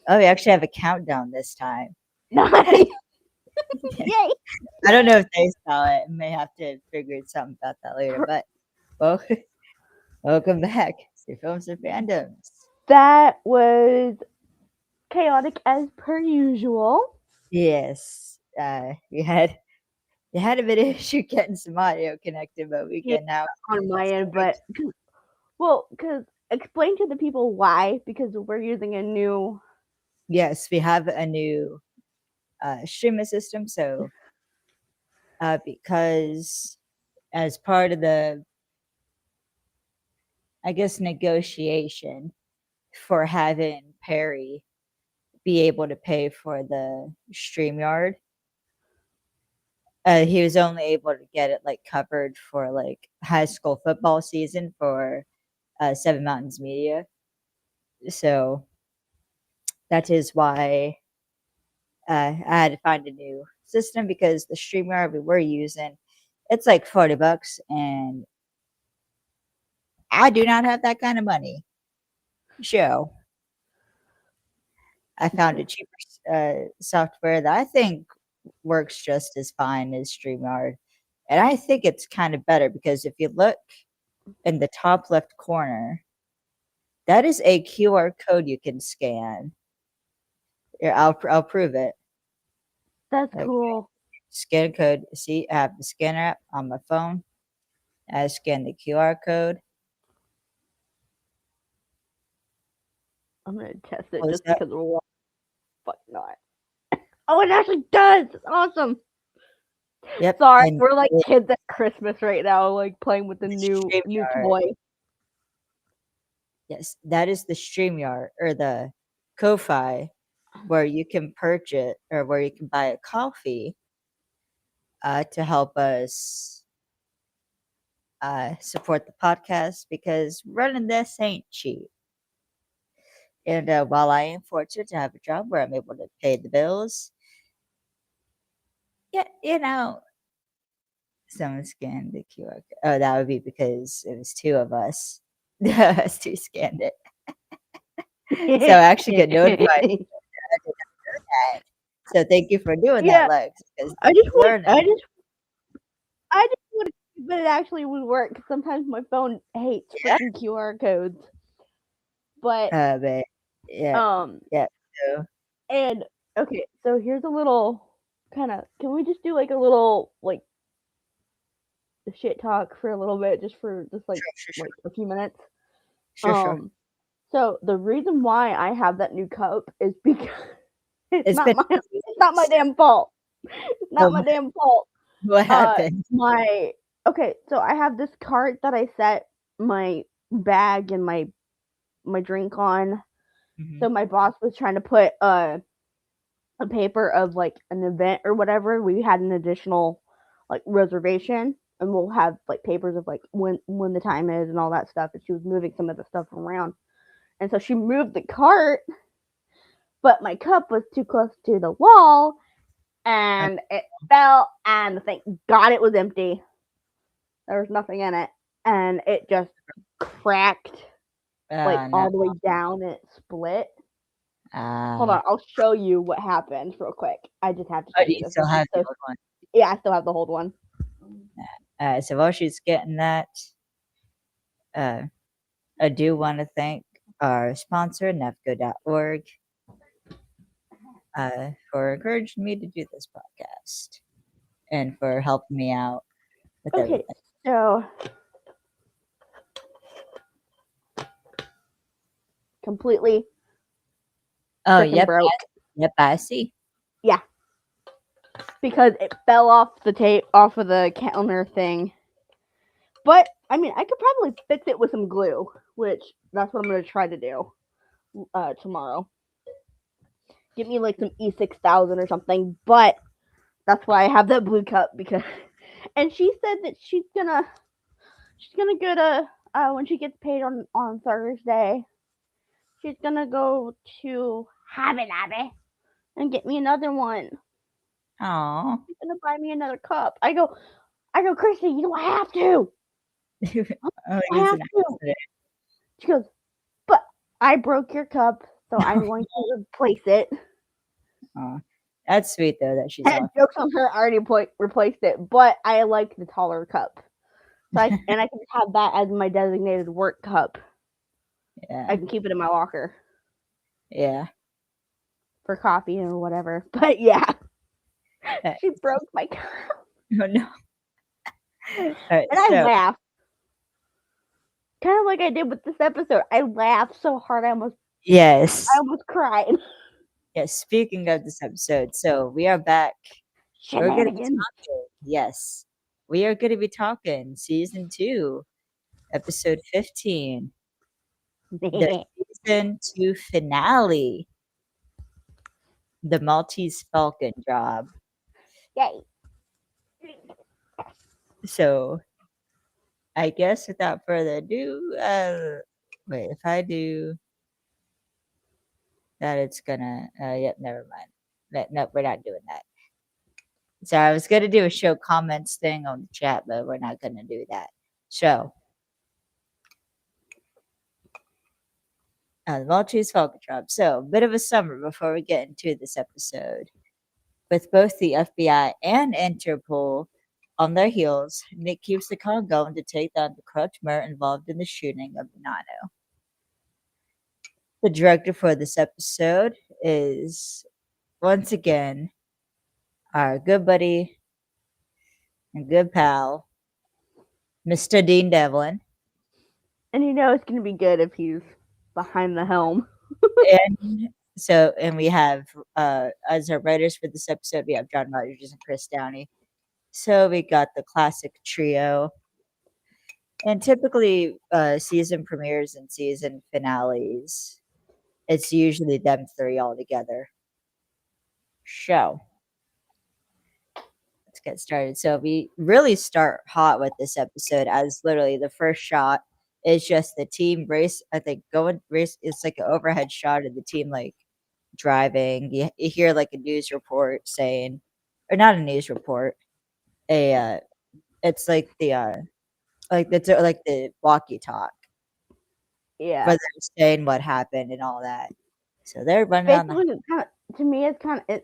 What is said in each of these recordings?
Oh, we actually have a countdown this time. Nice. Yeah. Yay. I don't know if they saw it. I may have to figure something about that later. But well, welcome back to Films and Fandoms. That was chaotic as per usual. Yes, we had a bit of issue getting some audio connected, but we Yeah, can now. on my end, Sorry. but because explain to the people why, because we're using a new. Yes, we have a new streaming system. So because as part of the, I guess, negotiation for having Perry be able to pay for the StreamYard, he was only able to get it like covered for like high school football season for Seven Mountains Media. So that is why I had to find a new system because the StreamYard we were using, it's like $40, and I do not have that kind of money. So I found a cheaper software that I think works just as fine as StreamYard. And I think it's kind of better because if you look in the top left corner, that is a QR code you can scan. Here, I'll prove it. That's Okay, cool. scan code. See, I have the scanner app on my phone. I scan the QR code. I'm gonna test it Close just that. because we're fuck not. Oh, it actually does. It's awesome. Yep, Sorry, and we're like kids at Christmas right now, like playing with the the new StreamYard. toy. Yes, that is the StreamYard or the Ko-fi where you can purchase or where you can buy a coffee to help us support the podcast because running this ain't cheap. And while I am fortunate to have a job where I'm able to pay the bills, yeah, someone scanned the QR code. Oh, that would be because it was two of us. Us two scanned it. So I actually get notified. I did not know that. So thank you for doing that, Yeah, Lex, because I just want. learning. I just want to, but it actually would work. 'Cause sometimes my phone hates Yeah. freaking QR codes. But But yeah, um, yeah. So and okay, so here's a little kind of. Can we just do like a little like shit talk for a little bit, just for just sure, sure, like sure, a few minutes? sure, sure. Um, so the reason why I have that new cup is because It's been it's not my damn fault. It's oh not my damn fault. what happened? My okay, so I have this cart that I set my bag and my drink on. Hmm. So my boss was trying to put a paper of like an event or whatever. We had an additional like reservation, and we'll have like papers of like when the time is and all that stuff. And she was moving some of the stuff around, and so she moved the cart, but my cup was too close to the wall, and it fell. And thank God it was empty. There was nothing in it, and it just cracked like No. all the way down, and it split. Hold Uh, on, I'll show you what happened real quick. I just have to oh, show do you you this. still This is have the so old one? yeah, I still have the old one. So while she's getting that, uh, I do want to thank our sponsor, Nefco.org, for encouraging me to do this podcast and for helping me out with Okay, everything. so completely Oh, freaking yep, broke. yep, I see. Yeah, because it fell off the tape off of the counter thing. But I mean, I could probably fix it with some glue, which that's what I'm gonna try to do tomorrow. Get me like some E6000 or something. But that's why I have that blue cup because. And she said that she's gonna go to when she gets paid on Thursday. She's gonna go to Hobby Lobby and get me another one. Oh, She's gonna buy me another cup. I go, Christy, you don't have to. oh, I it was have an to. accident. She goes, but I broke your cup So I'm going to replace it. Aw, that's sweet though that she's off. Jokes on her, I already replaced it, but I like the taller cup. So I can have that as my designated work cup. Yeah, I can keep it in my locker yeah. for coffee or whatever. But yeah, Uh, she broke my cup, Oh no. All right, and I so laughed, kind of like I did with this episode. I laughed so hard I yes, almost cried. yes. Speaking of this episode, so we are back. We're gonna be Shenanigans. talking. Yes, we are gonna be talking season 2, episode 15, the season 2 finale, the Maltese Falcon job. Yay. So I guess without further ado, wait, if I do that, it's gonna, yep, never mind. Nope, we're not doing that. So I was gonna do a show comments thing on the chat, but we're not gonna do that. So, the Maltese Falcon job. So, a bit of a summary before we get into this episode. With both the FBI and Interpol on their heels, Nick keeps the con going to take down the corrupt mayor involved in the shooting of Nano. The director for this episode is once again our good buddy and good pal, Mr. Dean Devlin. And you know it's gonna be good if he's behind the helm. And we have as our writers for this episode, we have John Rogers and Chris Downey. So we got the classic trio. And typically, season premieres and season finales, it's usually them three all together. So let's get started. So we really start hot with this episode, as literally the first shot is just the team race. I think going race. It's like an overhead shot of the team like driving. You hear like a news report saying, or not a news report. It's like like the walkie talk Yeah. where they're saying what happened and all that. So they're running on the Basically, to me, it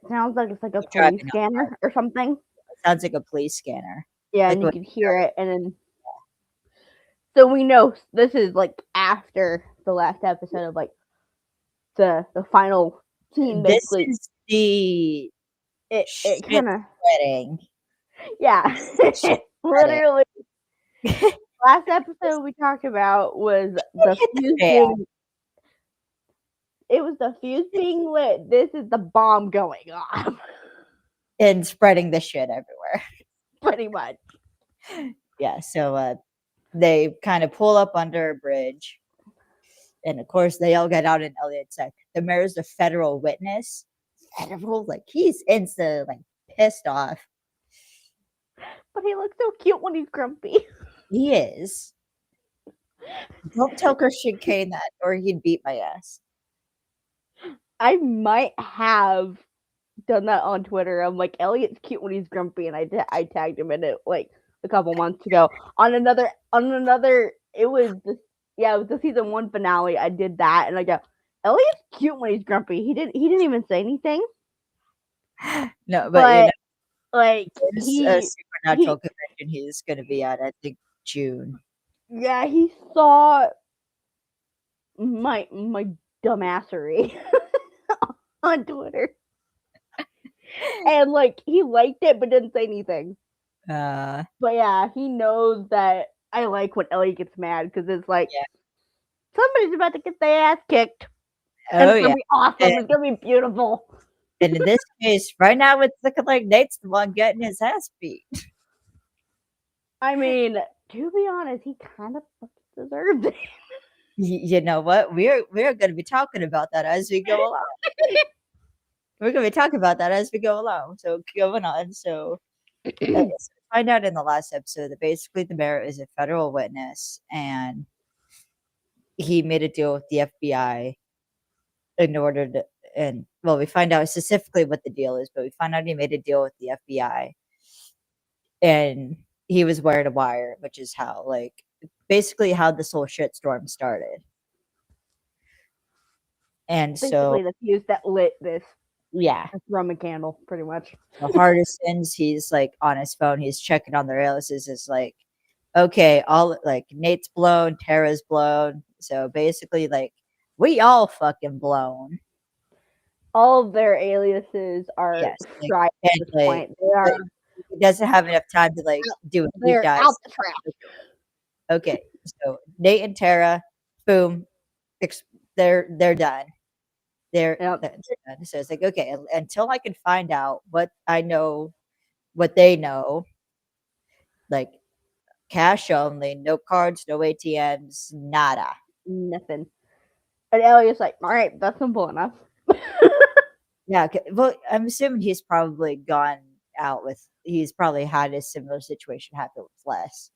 sounds like it's like a police driving on. scanner or something. It sounds like a police scanner. Yeah, Like and you what can hear it, and then so we know this is like after the last episode of like the final scene. this Basically, is the it shit kind of spreading. yeah, Shit spreading. literally. Last episode we talked about was the Hit the fuse fan. being. It was the fuse being lit. This is the bomb going off, And spreading the shit everywhere. pretty much. Yeah, so they kind of pull up under a bridge. And of course, they all get out, and Elliot's like, the mayor's a federal witness. Federal? Like, he's insta, like, pissed off. But he looks so cute when he's grumpy. He is. Don't tell Christian Kane that, or he'd beat my ass. I might have done that on Twitter. I'm like, Elliot's cute when he's grumpy, and I tagged him in it like a couple months ago on another. It was it was the season 1 finale. I did that, and I go, Elliot's cute when he's grumpy. He didn't even say anything, No, but you but know, like there's a he supernatural convention he's going to be at, I think, June. he saw my dumbassery on Twitter. And like he liked it but didn't say anything. Uh, But yeah, he knows that I like when Ellie gets mad because it's like Yeah. somebody's about to get their ass kicked. And oh, it's gonna yeah. be awesome. It's gonna be beautiful. And in this case, right now, it's looking like Nate's the one getting his ass beat. I mean, to be honest, he kind of deserves it. You know what? We're going to be talking about that as we go along. We're going to be talking about that as we go along. So going on. So we find out in the last episode that basically the mayor is a federal witness, and he made a deal with the FBI in order to, and well, we find out specifically what the deal is, but we find out he made a deal with the FBI, and he was wearing a wire, which is how, like, basically how this whole shitstorm started. And so, Basically, the fuse that lit this yeah. Roman candle, pretty much. So Hardison's, he's like on his phone, he's checking on the rails. Is like, okay, all like Nate's blown, Tara's blown. So basically, like, we all fucking blown. All of their aliases are Yes. Like, fried at and this like, point. They are he doesn't have enough time to like do what he they're does. out the trash. Okay. So Nate and Tara, boom, they're done. Yep. They're done. So it's like, okay, until I can find out what I know, what they know, like cash only, no cards, no ATMs, nada. Nothing. And Elliot's like, all right, that's simple enough. Yeah, well, I'm assuming he's probably gone out with. He's probably had a similar situation happen with Les.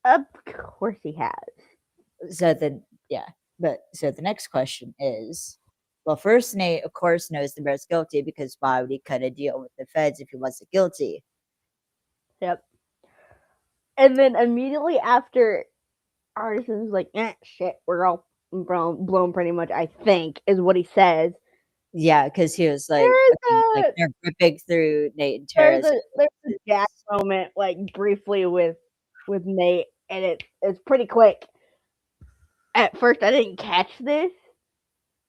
Of course he has. So then, yeah. But so the next question is, well, first Nate, of course, knows the mayor's guilty because why would he cut a deal with the feds if he wasn't guilty? Yep. And then immediately after, Artison's like, shit, we're all blown pretty much, I think, is what he says. Yeah, because he was like, like they're ripping through Nate and Tara's. There's a gag moment, like briefly with Nate, and it's pretty quick. At first, I didn't catch this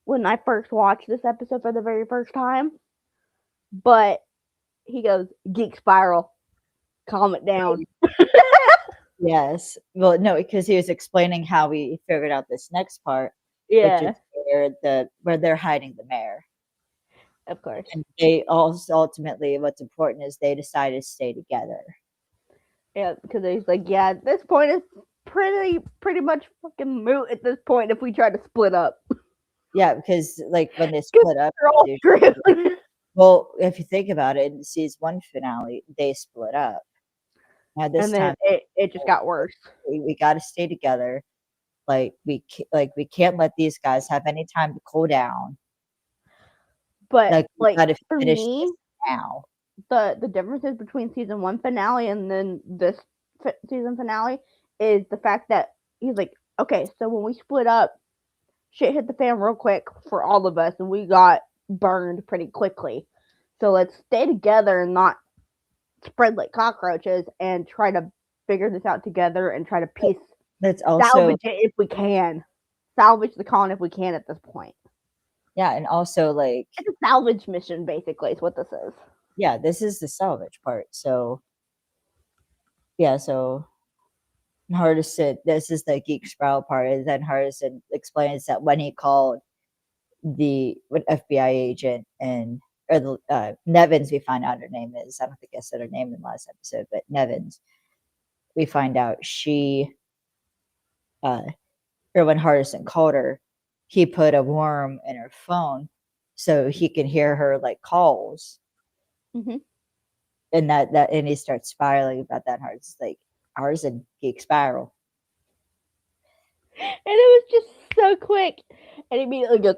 when I first watched this episode for the very first time, but he goes, "Geek spiral, calm it down." Yes. Well, no, because he was explaining how we figured out this next part, which is Yeah, where they're hiding the mayor. of course. And they also ultimately, what's important is they decided to stay together. Yeah, because he's like, yeah, at this point it's pretty much fucking moot at this point if we try to split up. Yeah, because like when they split up, They're all screwed. well, if you think about it, in the season 1 finale, they split up. Now this And then time, it just got worse. we got to stay together. Like we can't let these guys have any time to cool down. But We like gotta for finish me, this now. the differences between season 1 finale and then this season finale is the fact that he's like, okay, so when we split up, shit hit the fan real quick for all of us, and we got burned pretty quickly. So let's stay together and not spread like cockroaches, and try to figure this out together and try to piece That's also salvage it if we can, salvage the con if we can at this point. yeah, and also like It's a salvage mission, basically, is what this is. yeah, this is the salvage part. So yeah, so Hardison, this is the geek sprout part, and then Hardison explains that when he called the FBI agent and or the Nevins, we find out her name is. I don't think I said her name in the last episode, but Nevins. We find out she, or when Hardison called her, he put a worm in her phone so he can hear her like calls, Mm-hmm. and and he starts spiraling about that. Hardison's like Hardison geek spiral. And it was just so quick. And he immediately goes,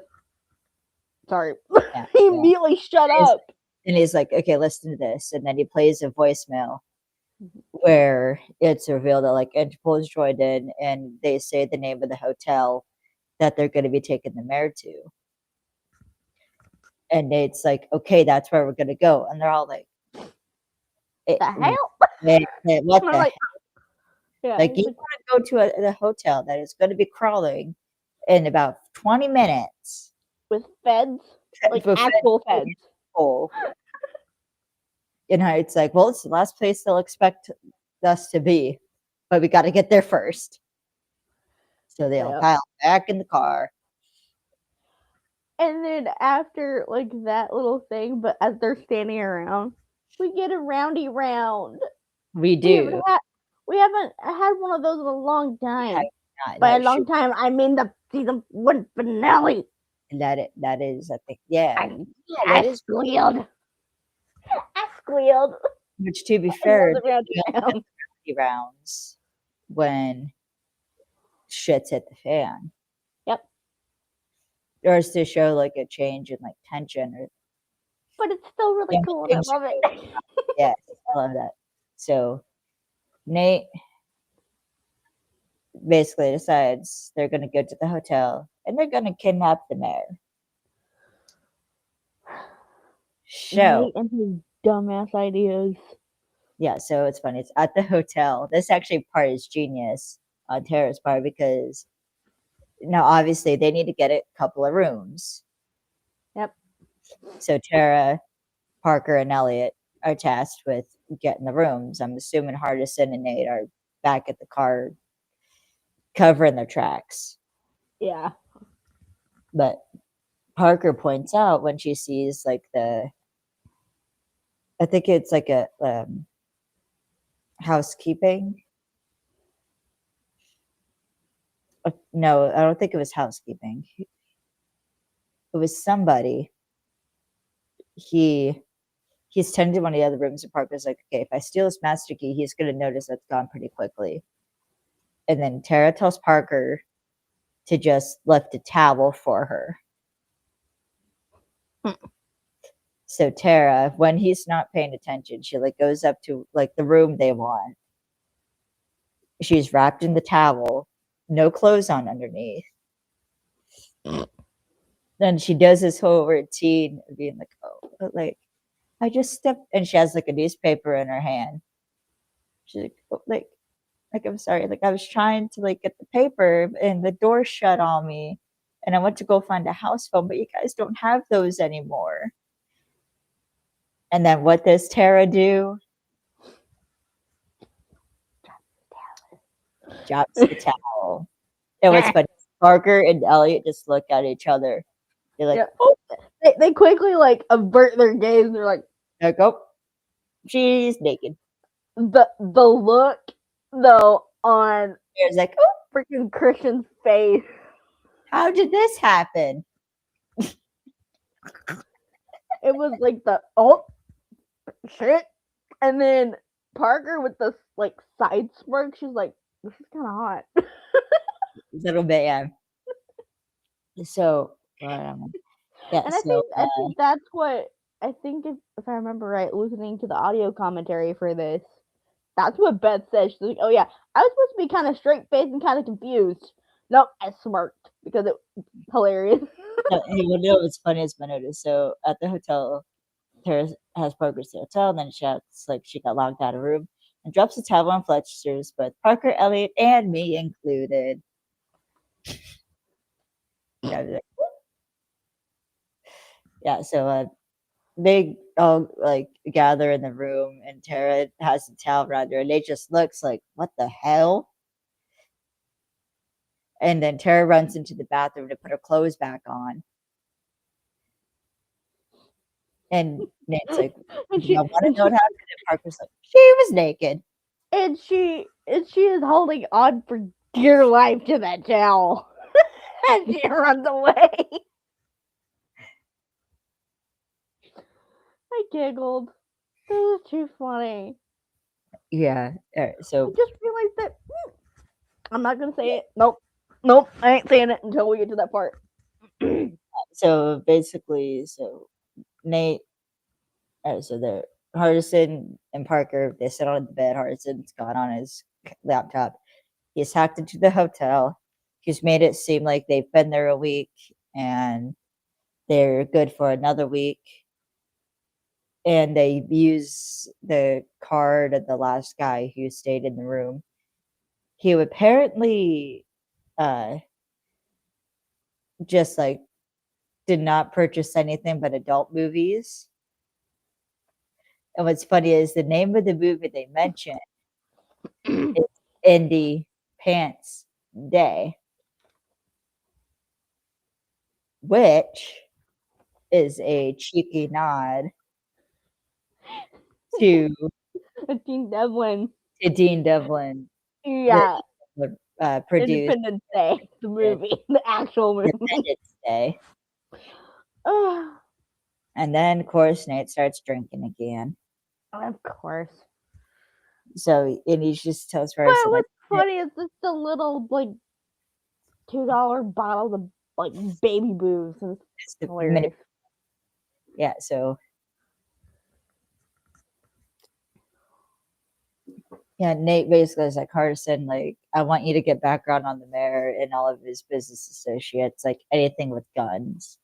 sorry. Yeah, He yeah. immediately shut up. And he's like, okay, listen to this. And then he plays a voicemail where it's revealed that like Interpol is joined in and they say the name of the hotel that they're going to be taking the mayor to. And Nate's like, okay, that's where we're going to go. And they're all like, The hell? what the like, hell? yeah, Like, you want to go to a hotel that is going to be crawling in about 20 minutes. with feds, like actual feds. You know, it's like, well, it's the last place they'll expect us to be, but we got to get there first. So they all pile back in the car. And then after like that little thing, but as they're standing around, we get a roundy round. We do. We haven't had one of those in a long time. By No, a long time, I mean the season 1 finale. That is, I think, yeah. I squealed. I squealed. Which, to be fair, rounds when shit's hit the fan. Yep. Or is to show like a change in like tension, or but it's still really cool. I love it. Yes, I love that. So Nate basically decides they're going to go to the hotel. and they're gonna kidnap the mayor. So Nate and his dumbass ideas. yeah, so it's funny. It's at the hotel. This actually part is genius on Tara's part because now obviously they need to get a couple of rooms. Yep. So Tara, Parker, and Elliot are tasked with getting the rooms. I'm assuming Hardison and Nate are back at the car covering their tracks. Yeah. But Parker points out when she sees like I think it's like a housekeeping. No, I don't think it was housekeeping. It was somebody. He's tending to one of the other rooms, and Parker's like, okay, if I steal his master key, he's gonna notice that's gone pretty quickly. And then Tara tells Parker to just lift a towel for her. So Tara, when he's not paying attention, she like goes up to like the room they want. She's wrapped in the towel, no clothes on underneath. Then she does this whole routine of being like, oh, but like I just stepped, and she has like a newspaper in her hand. She's like, oh, like I'm sorry, like I was trying to like get the paper and the door shut on me, and I went to go find a house phone, but you guys don't have those anymore. And then what does Tara do? Drops the towel. And what's funny, Parker and Elliot just look at each other. They're like, Yep. oh, They quickly like avert their gaze and they're like, oh, she's naked. the look though on There's like, oh, freaking Christian's face. how did this happen? It was like the oh shit, and then Parker with the like side smirk. She's like, "This is kind of hot." A little bit, yeah. So, yeah. And So I think that's what I think if I remember right, listening to the audio commentary for this, that's what Beth said. She's like, "Oh yeah, I was supposed to be kind of straight faced and kind of confused. Nope, I smirked because it was hilarious." you know what's funny is my notice. So at the hotel, Tara has Parker to the hotel, and then shouts like she got locked out of room and drops the towel on Fletcher's, but Parker, Elliot, and me included. Yeah, so they all like gather in the room, and Tara has the towel around her, and it just looks like, what the hell? And then Tara runs into the bathroom to put her clothes back on. And Nate's like, and you want to know what happened? And Parker's like, she was naked. she is holding on for dear life to that towel. And she runs away. I giggled. This was too funny. Yeah. So I just realized that I'm not gonna say it. Nope. I ain't saying it until we get to that part. so basically, so Nate, so they're Hardison and Parker, they sit on the bed. Hardison's got on his laptop. He's hacked into the hotel. He's made it seem like they've been there a week and they're good for another week. And they use the card of the last guy who stayed in the room. He apparently just like did not purchase anything but adult movies. And what's funny is the name of the movie they mentioned is Indie Pants Day, which is a cheeky nod to Dean Devlin. Dean Devlin, Yeah. produced Independence Day, the movie, the actual movie. Independence Day. And then, of course, Nate starts drinking again. Of course. So, and he just tells her, But so what's funny is just a little like $2 bottles of like baby booze, and it's hilarious. Yeah, so Yeah, Nate basically is like, Hardison, like, I want you to get background on the mayor and all of his business associates, like anything with guns.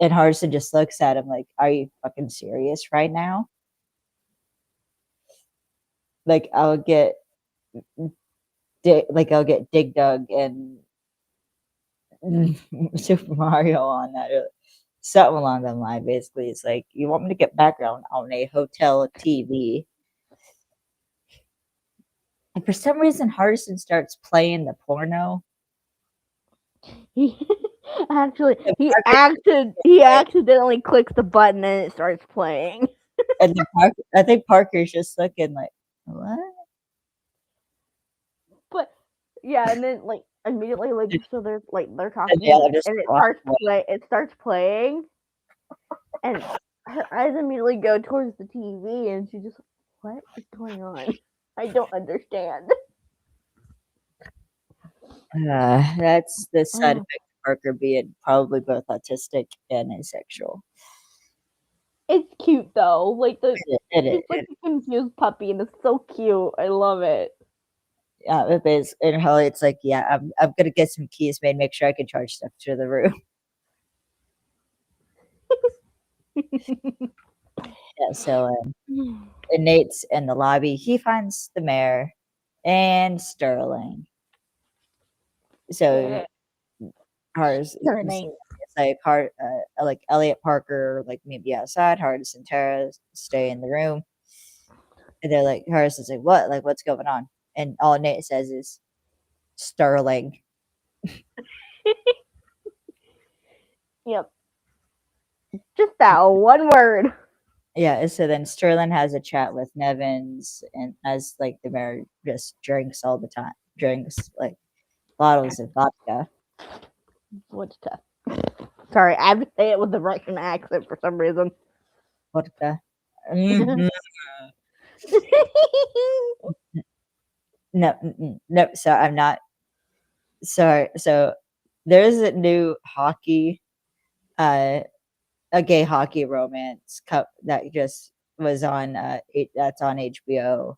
And Hardison just looks at him like, are you fucking serious right now? Like, I'll get Dig Dug and Super Mario on that. Or something along that line. Basically, it's like, you want me to get background on a hotel TV. And for some reason, Hardison starts playing the porno. He actually And he accidentally clicks the button and it starts playing. I think Parker's just looking like, what? But yeah, and then like immediately like so they're And talking they'll just and walk away. it starts playing and her eyes immediately go towards the TV and she just what is going on? I don't understand. That's the side Oh, effect of Parker being probably both autistic and asexual. it's cute though. Like he's like It a confused puppy and it's so cute. I love it. Yeah, it is. And Holly, it's like, yeah, I'm gonna get some keys made, make sure I can charge stuff to the room. Yeah, so and Nate's in the lobby. He finds the mayor and Sterling. So Hars it's Turning. like Elliot Parker, like maybe outside, Hardis and Tara stay in the room. And they're like, Hardis is like, what? Like, what's going on? And all Nate says is Sterling. Yep. Just that one word. Yeah, so then Sterling has a chat with Nevins, and as like the mayor just drinks all the time, drinks like bottles of vodka. What's tough? Sorry, I have to say it with the Russian accent for some reason. Vodka. Mhm. No. So I'm not sorry. So there's a new hockey, a gay hockey romance cup that just was on. That's on HBO,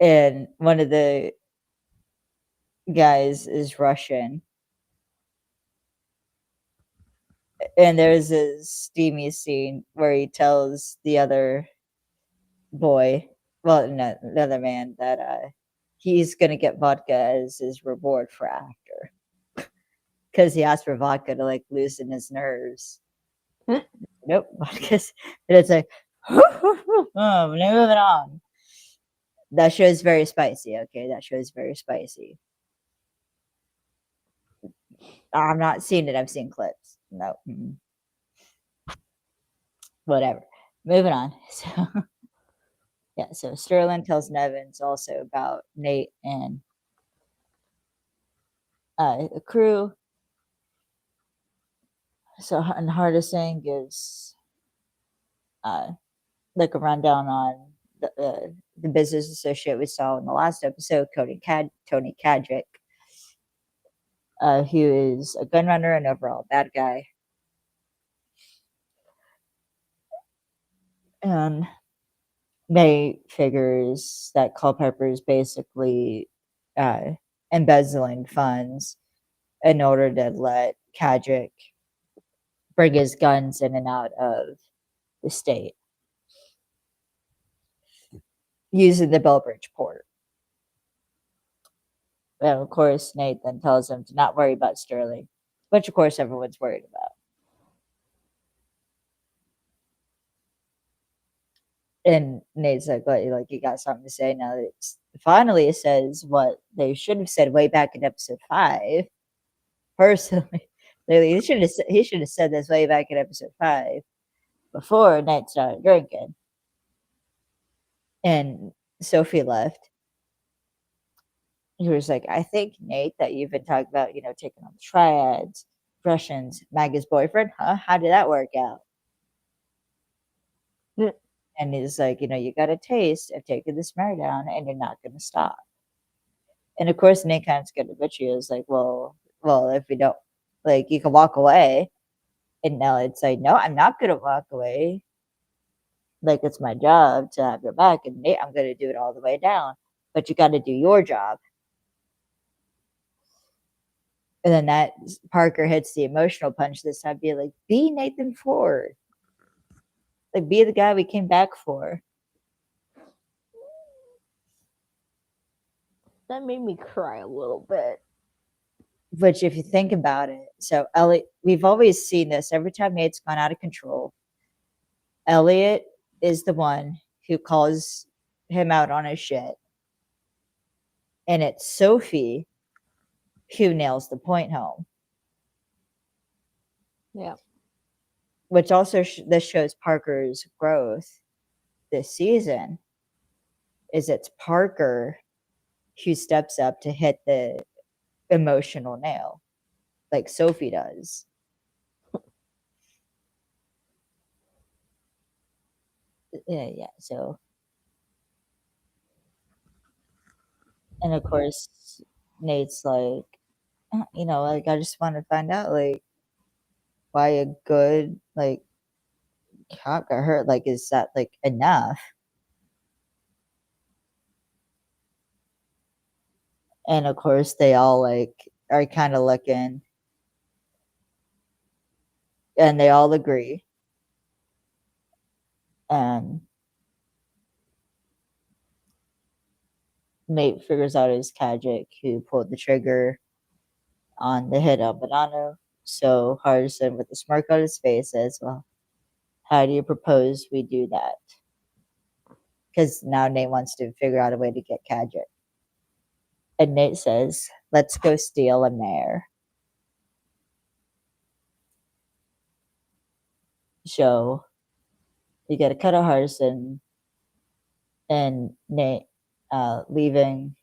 and one of the guys is Russian, and there's a steamy scene where he tells the other boy, well, no, the other man, that he's gonna get vodka as his reward for after, because he asked for vodka to like loosen his nerves. Nope, vodka's, and it's like, oh, moving on. That show is very spicy. Okay, that show is very spicy. I'm not seeing it. I've seen clips. No, whatever. Moving on. So yeah, so Sterling tells Nevins also about Nate and the crew. So and Hardison gives uh, like a rundown on the business associate we saw in the last episode, Tony Kadrick, who is a gun runner and overall bad guy. And May figures that Culpepper is basically uh, embezzling funds in order to let Kadrick bring his guns in and out of the state using the Bellbridge port. And of course, Nate then tells him to not worry about Sterling, which of course everyone's worried about. And Nate's like you got something to say now that it's finally says what they should have said way back in episode 5. Personally, he should have said this way back in episode 5 before Nate started drinking. And Sophie left. He was like, I think, Nate, that you've been talking about, taking on the triads, Russians, Maggie's boyfriend, huh? How did that work out? And he's like, you got a taste of taking this mare down and you're not going to stop. And of course, Nate kind of scared the bitch. He was like, well, if you don't, like, you can walk away. And now it's like, no, I'm not going to walk away. Like, it's my job to have your back, and Nate, I'm gonna do it all the way down. But you got to do your job. And then that Parker hits the emotional punch this time, be like, be Nathan Ford. Like, be the guy we came back for. That made me cry a little bit. Which, if you think about it, so Elliot, we've always seen this every time Nate's gone out of control. Elliot is the one who calls him out on his shit. And it's Sophie who nails the point home. Yeah. Which also this shows Parker's growth this season. Is it's Parker who steps up to hit the emotional nail, like Sophie does. Yeah. So, and of course, Nate's like, like, I just want to find out, like, why a good, like, cop got hurt. Like, is that, like, enough? And of course, they all, like, are kind of looking, and they all agree. And Nate figures out his Kajic who pulled the trigger on the hit on Banana. So Hardison, with a smirk on his face, says, well, how do you propose we do that? Because now Nate wants to figure out a way to get Kajic. And Nate says, let's go steal a mare. So you get a cut of Hardison and Nate leaving,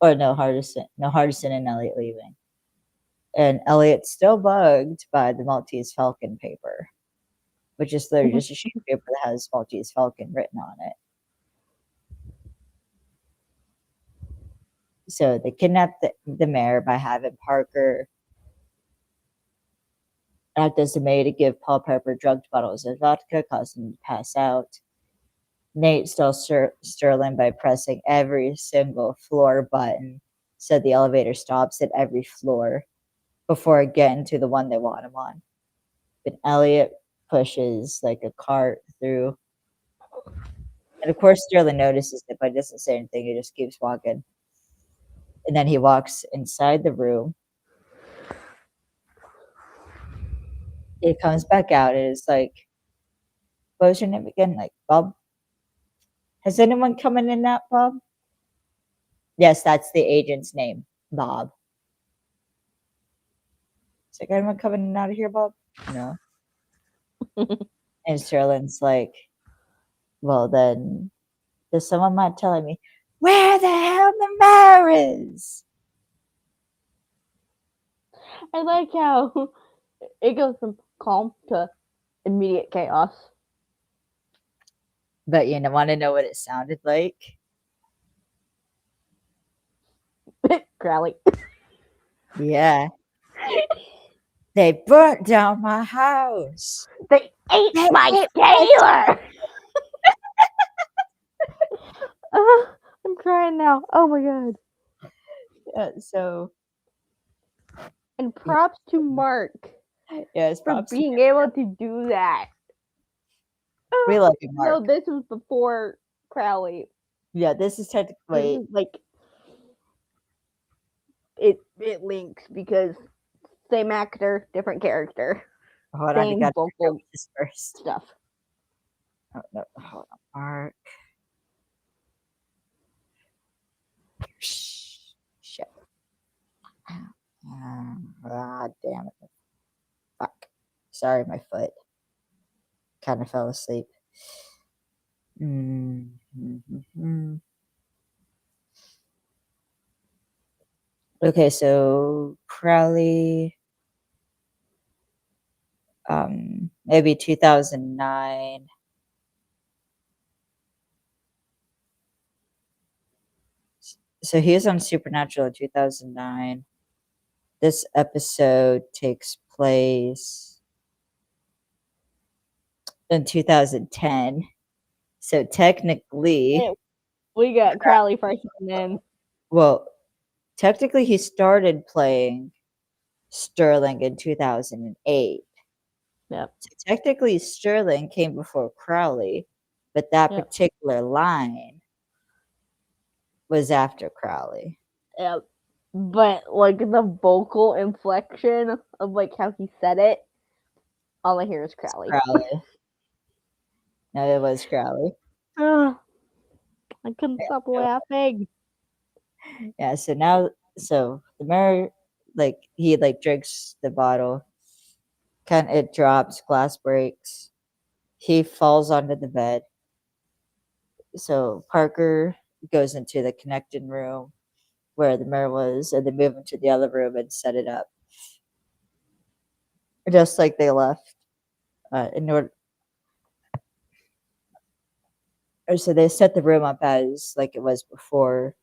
or no, Hardison and Elliot leaving. And Elliot's still bugged by the Maltese Falcon paper, which is literally just a sheet of paper that has Maltese Falcon written on it. So they kidnap the mayor by having Parker act as the maid to give Paul Pepper drugged bottles of vodka, causing him to pass out. Nate still Sterling by pressing every single floor button so the elevator stops at every floor before getting to the one they want him on. But Elliot pushes like a cart through. And of course, Sterling notices it, but doesn't say anything. He just keeps walking. And then he walks inside the room. He comes back out and is like, what was your name again? Like, Bob? Has anyone come in and out, Bob? Yes, that's the agent's name, Bob. Is like, anyone coming in and out of here, Bob? No. And Sterling's like, well, then does someone mind telling me where the hell the mayor is? I like how it goes from calm to immediate chaos. But you want to know what it sounded like? Crowley. Yeah. They burnt down my house. They ate my tailor! I'm crying now. Oh my god. So. And props to Mark. Yes, for being able to do that. We love you, Mark. No, this was before Crowley. Yeah, this is technically this is like it links because same actor, different character. Hold same on, vocal this first stuff. Oh, no, hold on, Mark. Shit. Damn it. Fuck. Sorry, my foot. Kind of fell asleep. Okay, so Crowley, maybe 2009. So he was on Supernatural in 2009. This episode takes place in 2010. So technically, Hey, we got Crowley first and then well, technically he started playing Sterling in 2008. yep, So technically Sterling came before Crowley, but that yep, particular line was after Crowley. yep. But like the vocal inflection of like how he said it, all I hear is It's Crowley. Crowley. No, it was Crowley. I couldn't stop laughing. Yeah, so now so the mayor like he like drinks the bottle, kind it drops, glass breaks. He falls onto the bed. So Parker goes into the connecting room where the mayor was, and they move into the other room and set it up just like they left. In order, or so they set the room up as like it was before.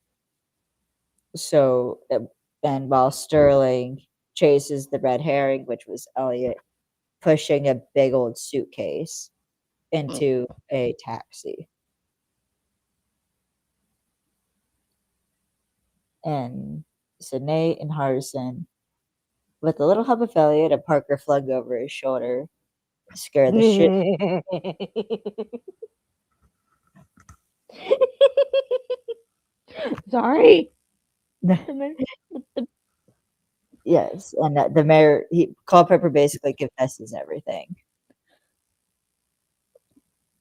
So, and while Sterling chases the red herring, which was Elliot, pushing a big old suitcase into a taxi. And so Nate and Harrison, with a little help of Elliot and Parker flung over his shoulder, scare the shit. Sorry. The Yes, and the mayor, Culpepper basically confesses everything.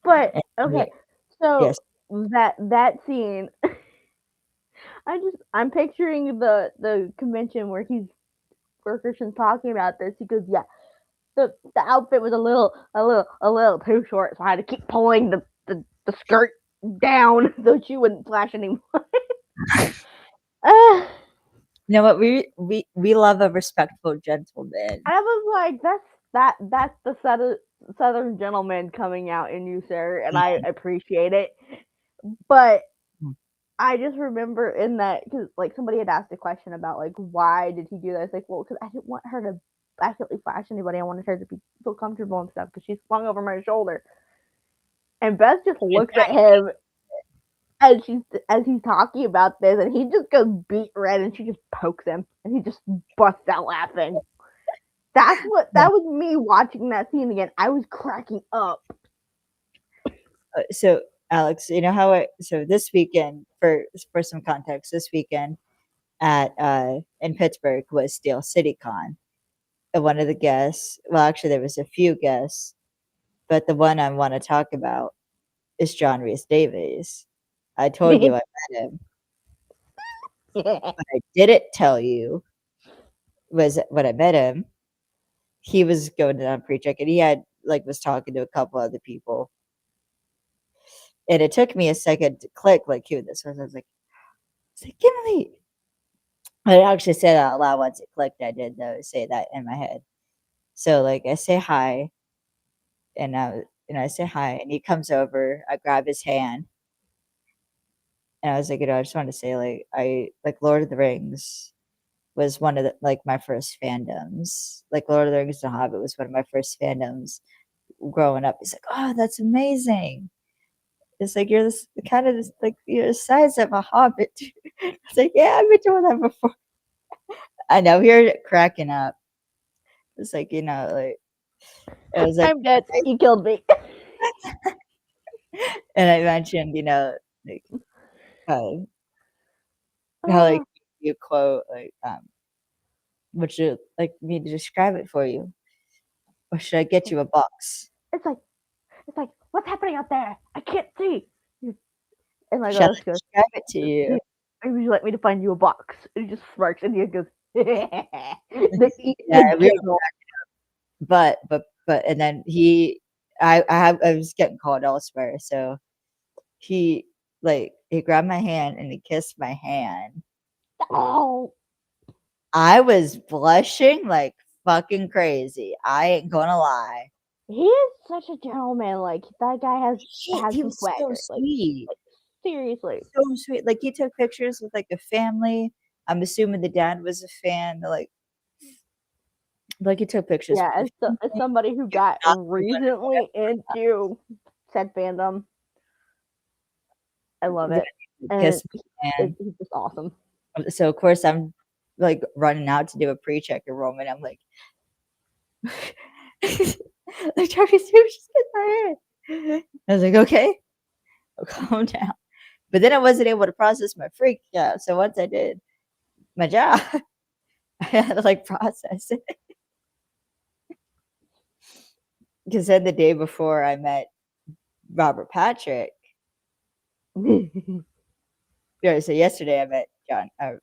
But And okay, he, so yes, that scene, I'm picturing the convention where Christian's talking about this. He goes, yeah, the outfit was a little too short, so I had to keep pulling the skirt down so she wouldn't flash anymore. uh, you know what? We love a respectful gentleman. I was like, that's the southern gentleman coming out in you, sir, and I appreciate it. But Mhm. I just remember in that because like somebody had asked a question about like why did he do that? It's like, well, because I didn't want her to accidentally flash anybody. I wanted her to feel comfortable and stuff because she's flung over my shoulder. And Beth just looks at him as he's talking about this, and he just goes beet red, and she just pokes him, and he just busts out laughing. That was me watching that scene again. I was cracking up. So Alex, you know how so this weekend for some context, this weekend at in Pittsburgh was Steel City Con. And one of the guests, well actually there was a few guests, but the one I want to talk about is John Rhys Davies. I told you I met him. What I didn't tell you was when I met him, he was going down pre-check and he had like was talking to a couple other people. And it took me a second to click like who this was. I was like, Kimberly. I didn't actually say that out loud once it clicked. I did though say that in my head. So like I say hi and I say hi and he comes over, I grab his hand and I was like, I just want to say like I like Lord of the Rings was one of the like my first fandoms. Like Lord of the Rings and Hobbit was one of my first fandoms growing up. He's like, oh, that's amazing. It's like you're this kind of this, like you're the size of a hobbit. I was like, yeah, I've been doing that before. I know, you're cracking up. It's like, like it was like I'm dead. You killed me. and I mentioned, like, uh, how, like, Oh, you quote, like, would you like me to describe it for you? Or should I get you a box? it's like what's happening out there? I can't see. And my Shall ghost I goes, describe it to you? maybe you let me to find you a box. And he just smirks and he goes, the Yeah, we were, giggle. but and then I was getting called elsewhere, so he like he grabbed my hand and he kissed my hand. Oh, I was blushing like fucking crazy. I ain't gonna lie. he is such a gentleman. Like that guy Shit, has he some was so swagger. sweet. Seriously. So sweet. Like he took pictures with like a family. I'm assuming the dad was a fan. Like he took pictures Yeah, with the as family. somebody who He was got not the one recently into said fandom, I love it. And Kiss my hand. he's just awesome. So of course I'm like running out to do a pre-check enrollment. I'm like, like Travis, just kiss my hand. I was like, okay, calm down. But then I wasn't able to process my freak out. So once I did my job, I had to like process it. Because then the day before I met Robert Patrick, yeah, so yesterday I met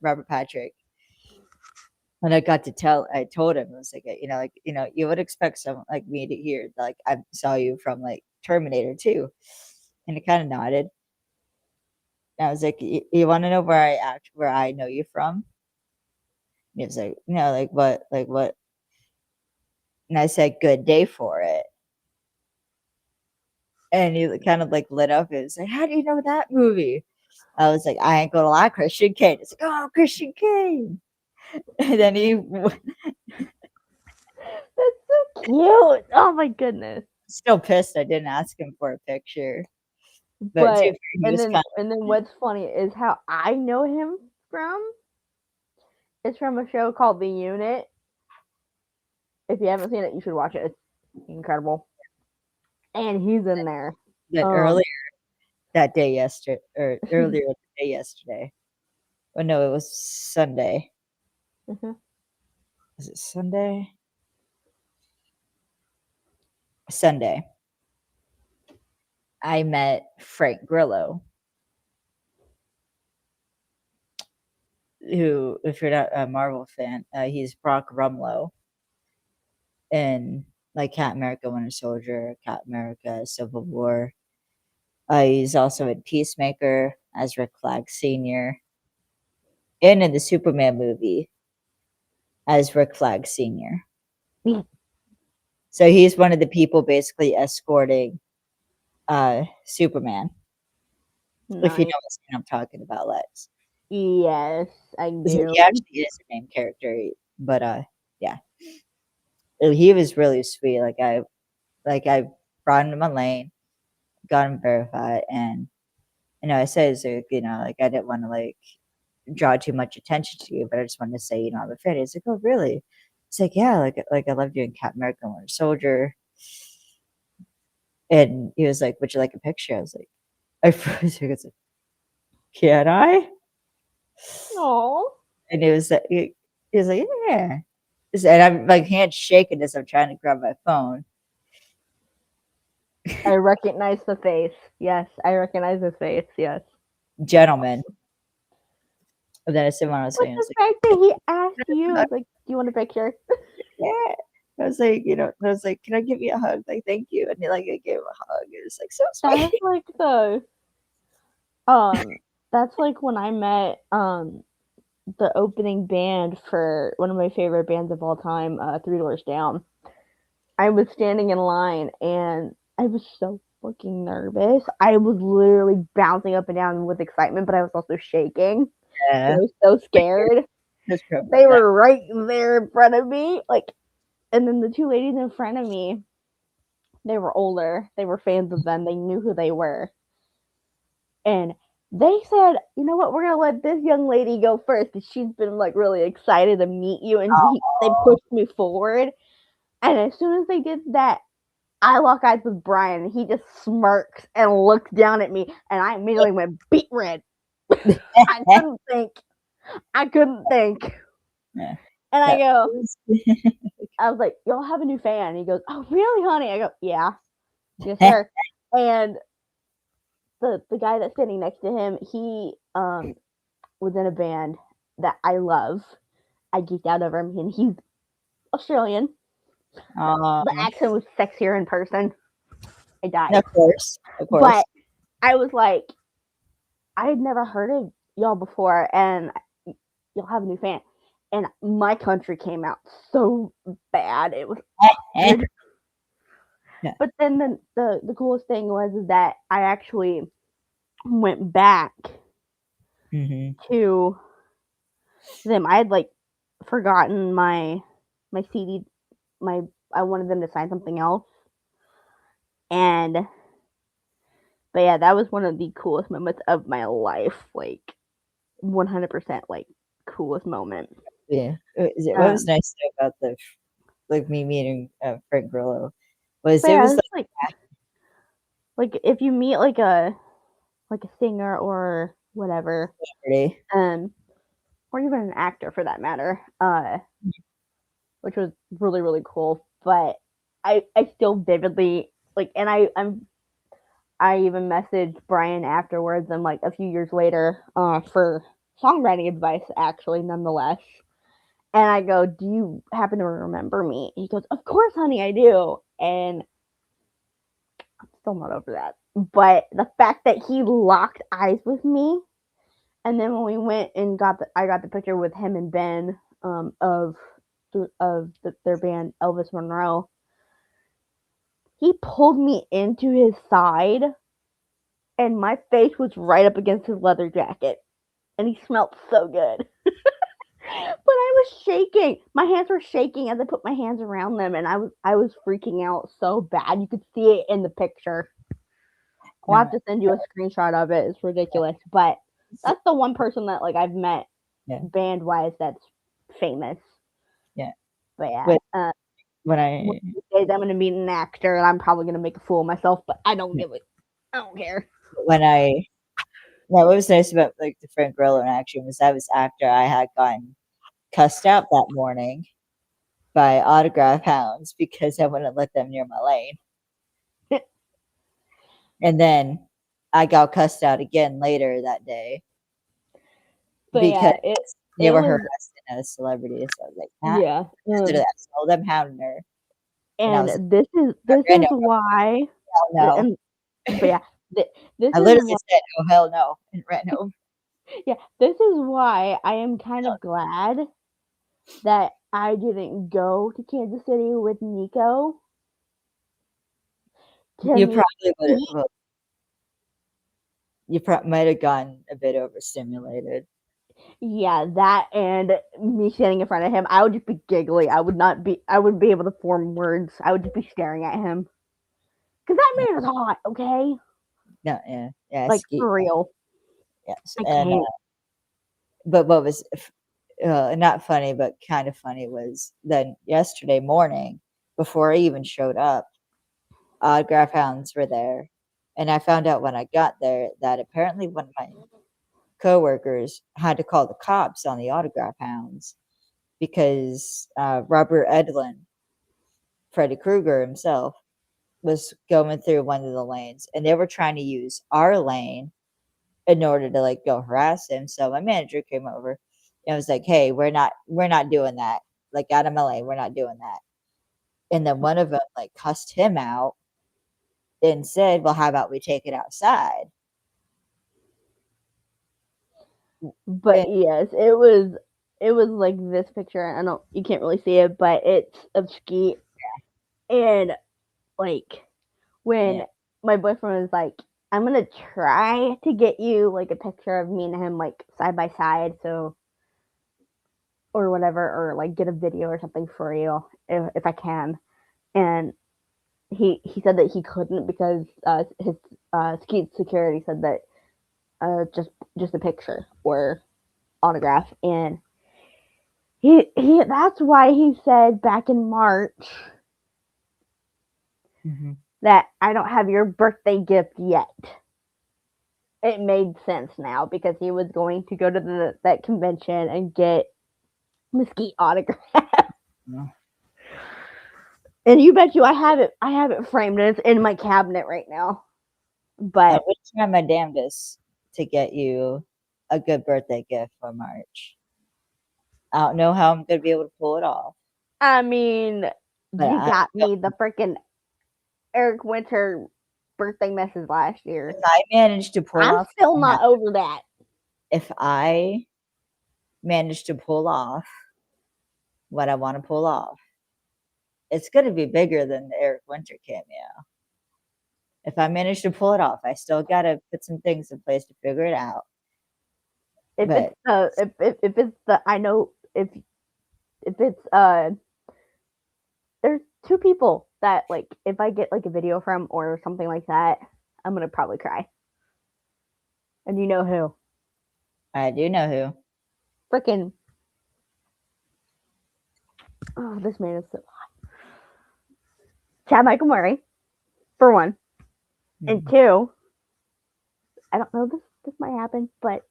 Robert Patrick, and I told him, I was like, you would expect someone like me to hear, like, I saw you from like Terminator 2. And he kind of nodded. And I was like, you want to know where I know you from? And he was like, like what? And I said, Good Day for It. And he kind of like lit up. It was like, how do you know that movie? I was like, I ain't gonna lie, Christian Kane. It's like, oh, Christian Kane. And then he That's so cute. Oh my goodness. still pissed I didn't ask him for a picture. But But too fair, he was kind and then what's funny is how I know him from. It's from a show called The Unit. If you haven't seen it, you should watch it. It's incredible. And he's in there. that earlier that day yesterday, or earlier the day yesterday. Oh no, it was Sunday. Was it Sunday? Sunday. I met Frank Grillo, who, if you're not a Marvel fan, he's Brock Rumlow in like Captain America: Winter Soldier, Captain America: Civil War. He's also in Peacemaker as Rick Flag Sr. and in the Superman movie as Rick Flag Sr. So he's one of the people basically escorting Superman. Nice. If you know what scene I'm talking about, Lex. Yes, I do. He actually is a main character, but yeah, he was really sweet. I brought him to my lane, got him verified, and I said, like I didn't want to like draw too much attention to you, but I just wanted to say, I'm a fan. He's like, oh really? It's like, yeah, like I love you in Captain America: Winter Soldier. And he was like, would you like a picture? I was like, I froze. He was like, can I? Oh. And he was like, yeah. And I'm like hand shaking as I'm trying to grab my phone. I recognize the face. Yes, I recognize his face. Yes. Gentlemen. And then I said when I was But saying, I the was fact that he asked you, like, do you want a picture? yeah. I was like, I was like, can I give you a hug? Like, thank you. And I gave him a hug. It was like so sweet. That's like that's like when I met the opening band for one of my favorite bands of all time, Three Doors Down. I was standing in line and I was so fucking nervous. I was literally bouncing up and down with excitement, but I was also shaking. Yeah. I was so scared. They were right there in front of me. Like, and then the two ladies in front of me, they were older. They were fans of them. They knew who they were. And they said, you know what, we're going to let this young lady go first because she's been like really excited to meet you. And they pushed me forward. And as soon as they did that, I lock eyes with Brian. And he just smirks and looks down at me. And I immediately went beet red. I couldn't think. Yeah. And I was like, y'all have a new fan. And he goes, oh, really, honey? I go, yeah. Yes, sir. And the guy that's sitting next to him, he was in a band that I love. I geeked out over him, and he's Australian. The accent was sexier in person. I died. Of course. But I was like, I had never heard of y'all before, and y'all have a new fan. And My Country came out so bad. It was awkward. Yeah. But then the coolest thing was that I actually went back to them. I had like forgotten my CD. I wanted them to sign something else, and But yeah, that was one of the coolest moments of my life. Like 100% like coolest moment. Yeah. What was Um, nice about the like me meeting Frank Grillo was but it yeah, was it's like if you meet like a singer or whatever, pretty. um, or even an actor for that matter, which was really really cool. But I still vividly like, and I even messaged Brian afterwards and like a few years later, for songwriting advice actually, nonetheless. And I go, "Do you happen to remember me?" He goes, "Of course, honey, I do." And I'm still not over that. But the fact that he locked eyes with me, and then when we went and I got the picture with him and Ben, their band Elvis Monroe. He pulled me into his side, and my face was right up against his leather jacket, and he smelled so good. But I was shaking. My hands were shaking as I put my hands around them, and I was freaking out so bad. You could see it in the picture. I'll have No, to send you a screenshot of it. It's ridiculous, but that's the one person that like I've met yeah, band wise that's famous. yeah. But yeah, But when one I of these days I'm gonna meet an actor, and I'm probably gonna make a fool of myself. But I don't give it. I don't care. when I what was nice about like the Frank Grillo interaction was that was after I had gotten cussed out that morning by autograph hounds because I wouldn't let them near my lane. And then I got cussed out again later that day But because yeah, they it were was harassing a celebrity. So I was like, yeah. literally, I told them hounding her. And I was like, And I this ran is over, why, hell no. and but yeah, this I is literally why, said, oh, hell no, and ran over. yeah, this is why I am kind of glad that I didn't go to Kansas City with Nico to You meet. probably would have, well, might have gone a bit overstimulated. Yeah, that and me standing in front of him, I would just be giggly. I wouldn't be able to form words. I would just be staring at him. Cause that Yeah, man is hot, okay? no, yeah, Like for real. yes. I And, can't. but what was not funny, but kind of funny was then yesterday morning, before I even showed up, autograph hounds were there. And I found out when I got there that apparently one of my coworkers had to call the cops on the autograph hounds because Robert Edlin, Freddy Krueger himself, was going through one of the lanes and they were trying to use our lane in order to like go harass him. So my manager came over and was like, "Hey, we're not doing that. Like out of my lane, we're not doing that." And then one of them like cussed him out and said, "Well, how about we take it outside?" But And yes, it was like this picture. I don't you can't really see it, but it's of Skeet and like when yeah, my boyfriend was like, "I'm gonna try to get you like a picture of me and him like side by side, so or whatever, or like get a video or something for you if I can." And he said that he couldn't because his Skeet security said that just a picture or autograph, and he that's why he said back in March mhm. that I don't have your birthday gift yet. It made sense now because he was going to go to that convention and get Mesquite autograph. Yeah. And you bet you I have it framed and it's in my cabinet right now. I But would try my damnedest to get you a good birthday gift for March. I don't know how I'm gonna be able to pull it off, I mean, but you got me the freaking Eric Winter birthday message last if year. I manage to pull I'm off still not over that. if I manage to pull off what I want to pull off, it's going to be bigger than the Eric Winter cameo. If I manage to pull it off, I still got to put some things in place to figure it out. If it's But if it's the I know if it's there's two people that like if I get like a video from or something like that, I'm gonna probably cry. And you know who? I do know who. Freaking. Oh, this man is so hot. Chad Michael Murray, for one. And two, I don't know this might happen, but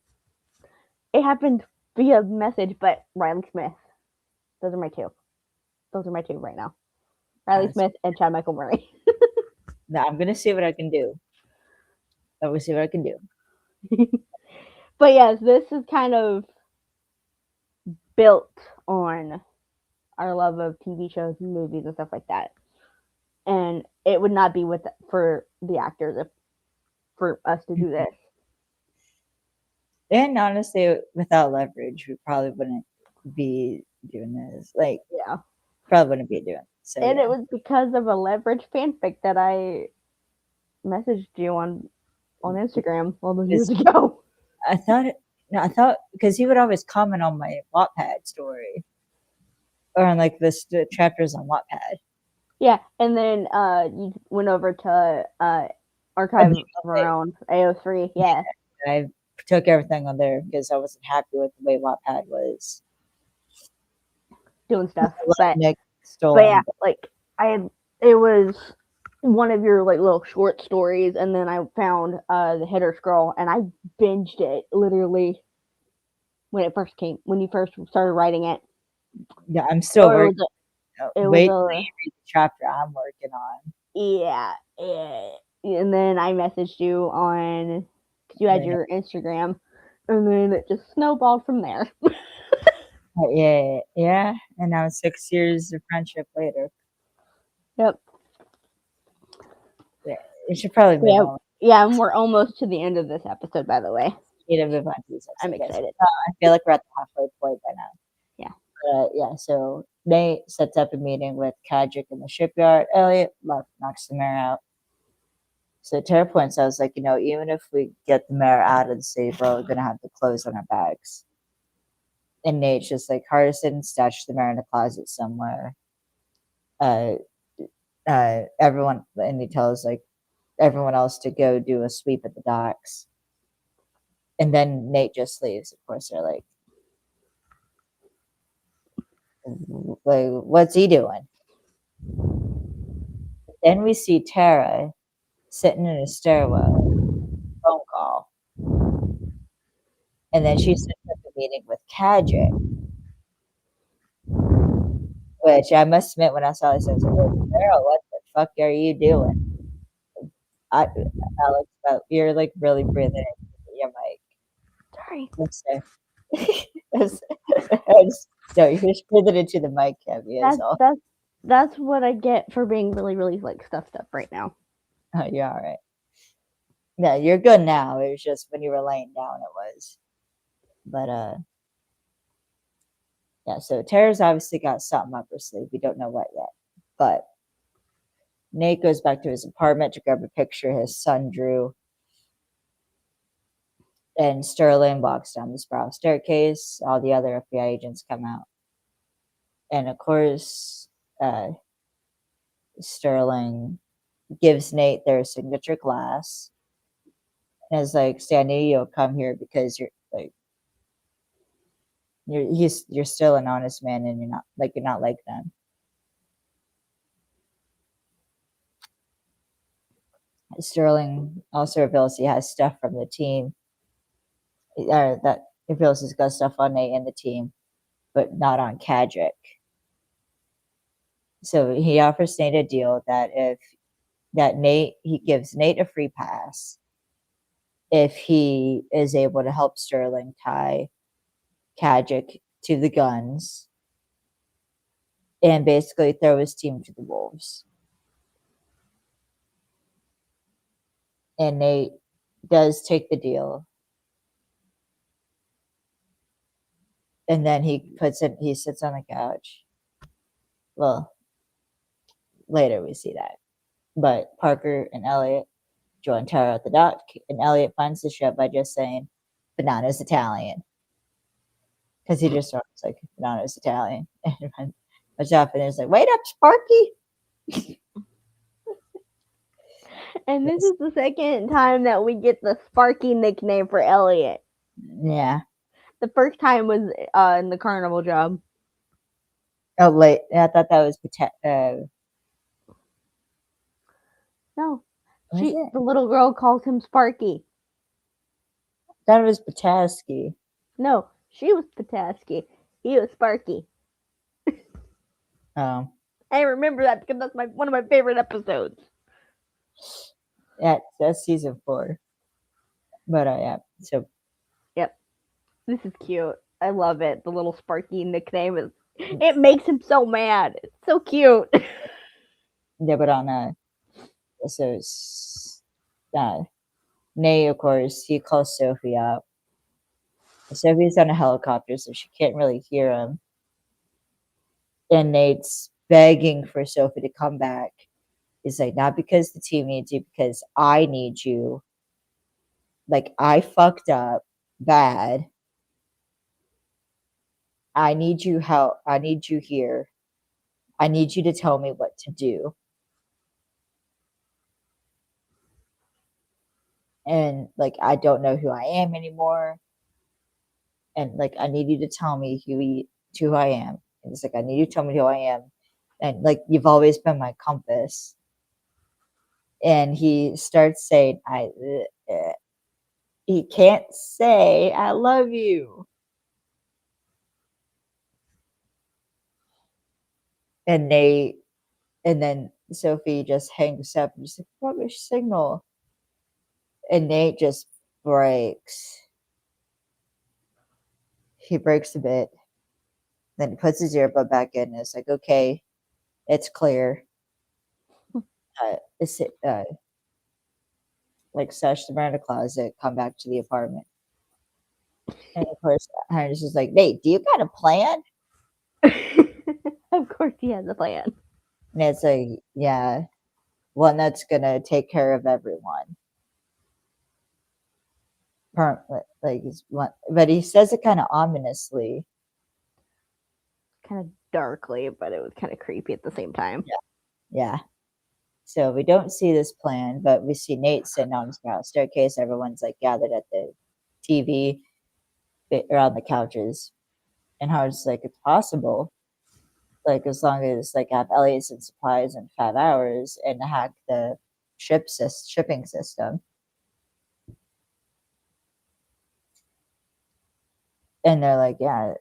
it happened via message, but Riley Smith. Those are my two. Those are my two right now. Riley Smith and Chad Michael Murray. No, I'm gonna see what I can do. I will see what I can do. But yes, this is kind of built on our love of TV shows and movies and stuff like that. And it would not be for the actors for us to do this. And honestly, without leverage, we probably wouldn't be doing this. Like, yeah, probably wouldn't be doing it. So, and it was because of a leverage fanfic that I messaged you on Instagram all those years ago. I thought because he would always comment on my Wattpad story or on like the chapters on Wattpad. Yeah, and then you went over to Archive of Our Own, AO3. Yeah, I took everything on there because I wasn't happy with the way Wattpad was doing stuff. But yeah, like it was one of your like little short stories, and then I found the Hitter Scroll, and I binged it literally when you first started writing it. Yeah, I'm still working. Wait till you read the chapter I'm working on. Yeah, and then I messaged you on because you had your Instagram, and then it just snowballed from there. Yeah, and now 6 years of friendship later. Yep. Yeah, it should probably be. Yeah, and we're almost to the end of this episode, by the way. I'm excited. I feel like we're at the halfway point by now. Yeah. Yeah, so Nate sets up a meeting with Kadric in the shipyard. Elliot knocks the mayor out. So Tara points out, I was like, even if we get the mayor out of the city, we're going to have the clothes on our bags. And Nate's just like, Hardison stashed the mayor in a closet somewhere. Everyone, and he tells like everyone else to go do a sweep at the docks. And then Nate just leaves. Of course, they're like, what's he doing? Then we see Tara sitting in a stairwell, phone call. And then she sets up a meeting with Kadric, which I must admit, when I saw this, I was like, Sarah, what the fuck are you doing? Alex, you're like really breathing into your mic. Sorry. No, you're just breathing into the mic, Kevin. That's what I get for being really, really like stuffed up right now. Oh, you're all right. No, you're good now. It was just when you were laying down, it was. But yeah. So Tara's obviously got something up her sleeve. We don't know what yet, but Nate goes back to his apartment to grab a picture his son drew. And Sterling walks down the spiral staircase. All the other FBI agents come out. And of course, Sterling gives Nate their signature glass. And is like, Sandy, you'll come here because you're still an honest man and you're not like them. Sterling also reveals he has stuff from the team. That reveals he's got stuff on Nate and the team, but not on Kadric. So he offers Nate a deal that he gives Nate a free pass if he is able to help Sterling tie Kadric to the guns and basically throw his team to the wolves. And Nate does take the deal. And then he sits on the couch. Well, later we see that. But Parker and Elliot join Tara at the dock, and Elliot finds the ship by just saying, "Banana's Italian." Because he just starts like, "Banana's Italian." And what's up? And it's like, "Wait up, Sparky." And this is the second time that we get the Sparky nickname for Elliot. Yeah. The first time was in the carnival job. Oh, wait. I thought that was No, was it? the little girl calls him Sparky. That was Petoskey. No, she was Petoskey. He was Sparky. Oh, I remember that because that's one of my favorite episodes. that's season 4. But yeah, so Yep, this is cute. I love it. The little Sparky nickname is. It makes him so mad. It's so cute. yeah, but on so Nay, of course, he calls Sophie up. Sophie's on a helicopter, so she can't really hear him. And Nate's begging for Sophie to come back. He's like, not because the team needs you, because I need you. Like, I fucked up bad. I need you help. I need you here. I need you to tell me what to do. And like, I don't know who I am anymore. And like, I need you to tell me who I am. And it's like, I need you to tell me who I am. And like, you've always been my compass. And he starts saying, he can't say, I love you. And then Sophie just hangs up and she's like, rubbish signal. And Nate just breaks. He breaks a bit. Then he puts his earbud back in and it's like, okay, it's clear. It's like search them around a closet, come back to the apartment. And of course, Heinz is like, Nate, do you got a plan? Of course, he has a plan. And it's like, yeah, one that's gonna take care of everyone. Like he's one, but he says it kind of ominously. Kind of darkly, but it was kind of creepy at the same time. Yeah. So we don't see this plan, but we see Nate sitting on his staircase. Everyone's like gathered at the TV or on the couches. And Howard's like, it's possible. Like as long as like have Elliot's and supplies in 5 hours and hack the shipping system. And they're like, yeah.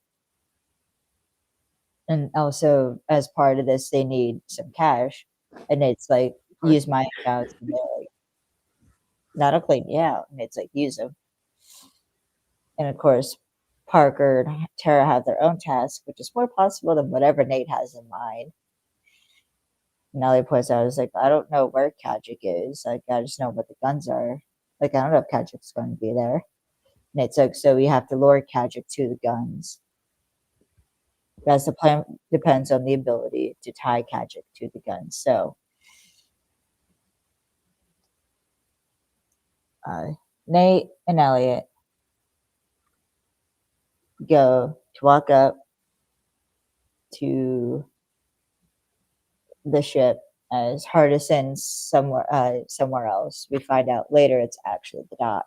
And also as part of this, they need some cash. And it's like, use my accounts. And they're like, that'll clean you out. And it's like, use them. And of course, Parker and Tara have their own task, which is more possible than whatever Nate has in mind. Nellie points out, I was like, I don't know where Kadjik is. Like, I just know what the guns are. Like, I don't know if Kadjik's going to be there. Nate's like, so we have to lure Kadjik to the guns. That's the plan depends on the ability to tie Kadjik to the guns. So, Nate and Elliot go to walk up to the ship as Hardison's somewhere else. We find out later it's actually the dock,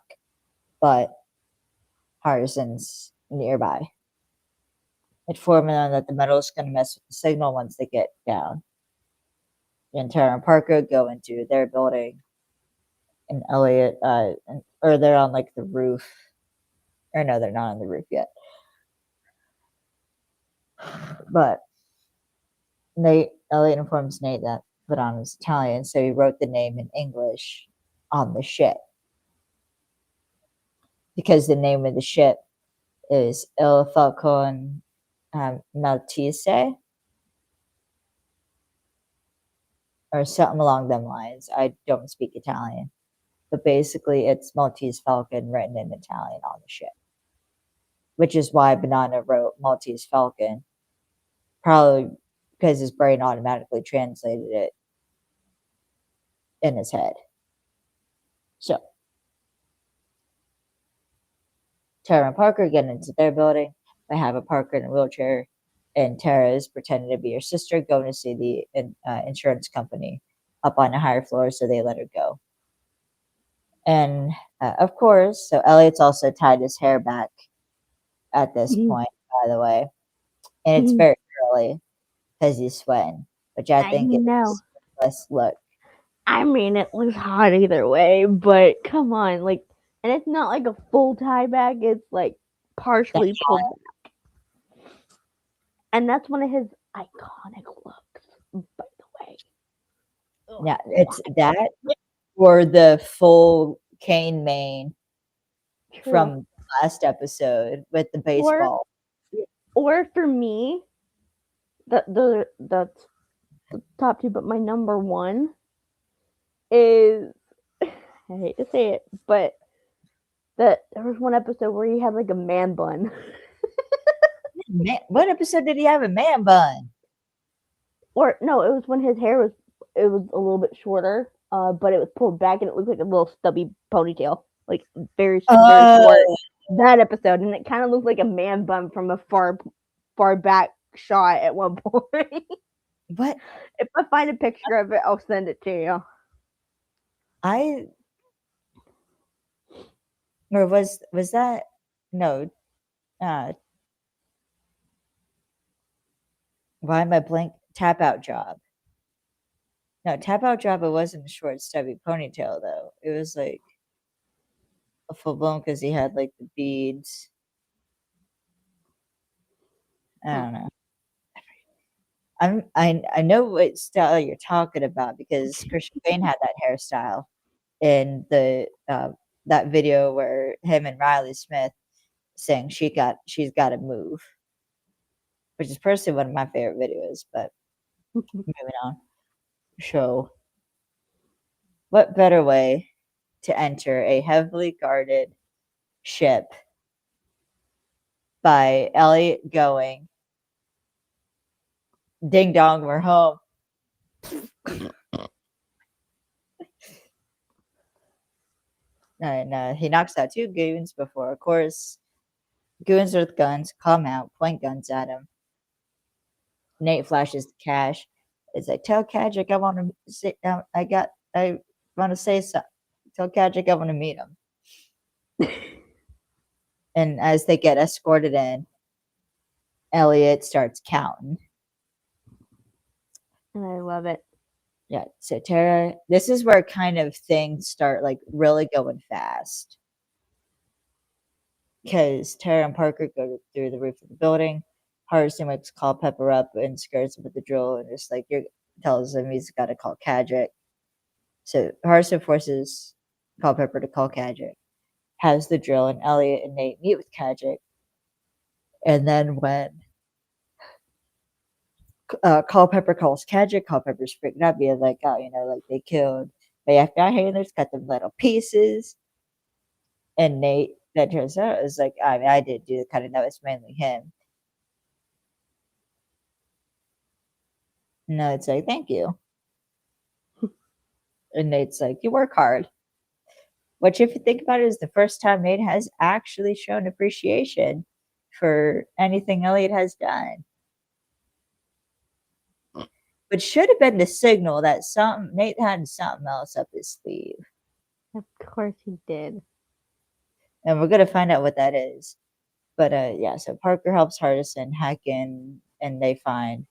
but Hardison's nearby. Informing them that the metal is going to mess with the signal once they get down. And Tara and Parker go into their building, and Elliot, or they're on like the roof. Or no, they're not on the roof yet. But Elliot informs Nate that Vadon is Italian, so he wrote the name in English on the ship. Because the name of the ship is Il Falcon Maltese, or something along them lines. I don't speak Italian. But basically, it's Maltese Falcon written in Italian on the ship. Which is why Banana wrote Maltese Falcon. Probably because his brain automatically translated it in his head. So, Tara and Parker get into their building. They have a Parker in a wheelchair, and Tara is pretending to be her sister, going to see the insurance company up on a higher floor, so they let her go. And of course, so Elliot's also tied his hair back at this point, by the way. And it's very curly because he's sweating, which I I think know. is the best look. I mean, it looks hot either way, but come on, like, and it's not like a full tie back; it's like partially pulled back, and that's one of his iconic looks, by the way. Yeah, Ugh, it's that or the full cane mane true. from last episode with the Or, baseball. or for me, that's the top two, but my number one is I hate to say it, but there was one episode where he had like a man bun. Man, what episode did he have a man bun? Or no, it was when his hair was it was a little bit shorter, but it was pulled back and it looked like a little stubby ponytail, like very short. Oh, That episode, and it kind of looked like a man bun from a far back shot at one point. what? If I find a picture of it, I'll send it to you. I or was that no? Uh, why am I blank? Tap out job. No, tap out job. It wasn't a short, stubby ponytail though. It was like a full blown because he had like the beads. I Hmm. don't know. I know what style you're talking about because Christian Bane had that hairstyle in the that video where him and Riley Smith saying she's got to move, which is personally one of my favorite videos. But moving on. So, what better way to enter a heavily guarded ship by Elliot going, "Ding dong, we're home." And he knocks out two goons before, of course, goons with guns come out, point guns at him. Nate flashes the cash. It's like, tell Kadrick I want to say, I want to say something. Tell Kadrick I want to meet him. And as they get escorted in, Elliot starts counting. And I love it. Yeah, so Tara, this is where kind of things start like really going fast. Because Tara and Parker go through the roof of the building. Hardison wakes call Pepper up and scares him with the drill and just like you're tells him he's got to call Kadrick. So Hardison forces Culpepper to call Kadrick, has the drill, and Elliot and Nate meet with Kadrick. And then when Culpepper calls Kadrick, Culpepper's freaking out, being like, oh, like they killed my FBI handlers, cut them little pieces. And Nate, that turns out, is like, I mean, I didn't do the cutting, that was mainly him. No, it's like, thank you. And Nate's like, you work hard. Which, if you think about it, is the first time Nate has actually shown appreciation for anything Elliot has done. Which should have been the signal that Nate had something else up his sleeve. Of course he did. And we're gonna find out what that is. But yeah, so Parker helps Hardison hack in and they find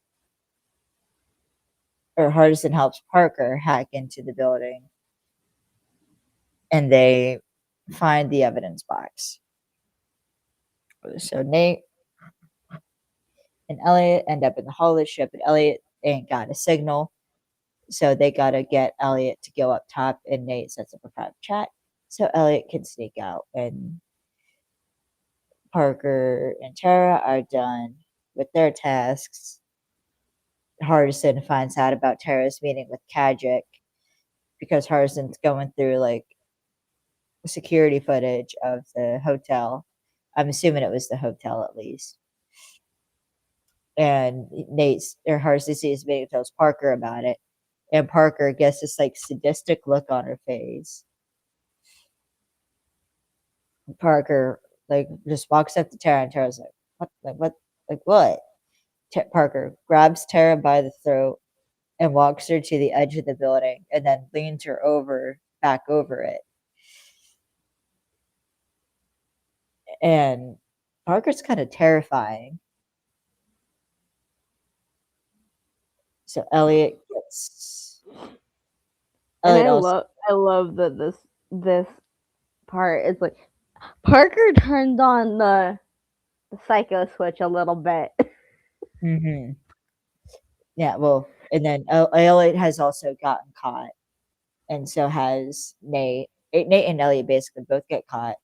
or Hardison helps Parker hack into the building and they find the evidence box. So Nate and Elliot end up in the hull of the ship, but Elliot ain't got a signal. So they gotta get Elliot to go up top, and Nate sets up a private chat so Elliot can sneak out. And Parker and Tara are done with their tasks. Hardison finds out about Tara's meeting with Kadrick because Hardison's going through like security footage of the hotel. I'm assuming it was the hotel at least. And Hardison sees meeting, tells Parker about it. And Parker gets this like sadistic look on her face. Parker like just walks up to Tara and Tara's like, what? Like what? Parker grabs Tara by the throat and walks her to the edge of the building and then leans her back over it. And Parker's kind of terrifying. So Elliot gets And Elliot also I love that this part is like Parker turns on the psycho switch a little bit. mhm. Yeah, well, and then Elliot has also gotten caught, and so has Nate. Nate and Elliot basically both get caught.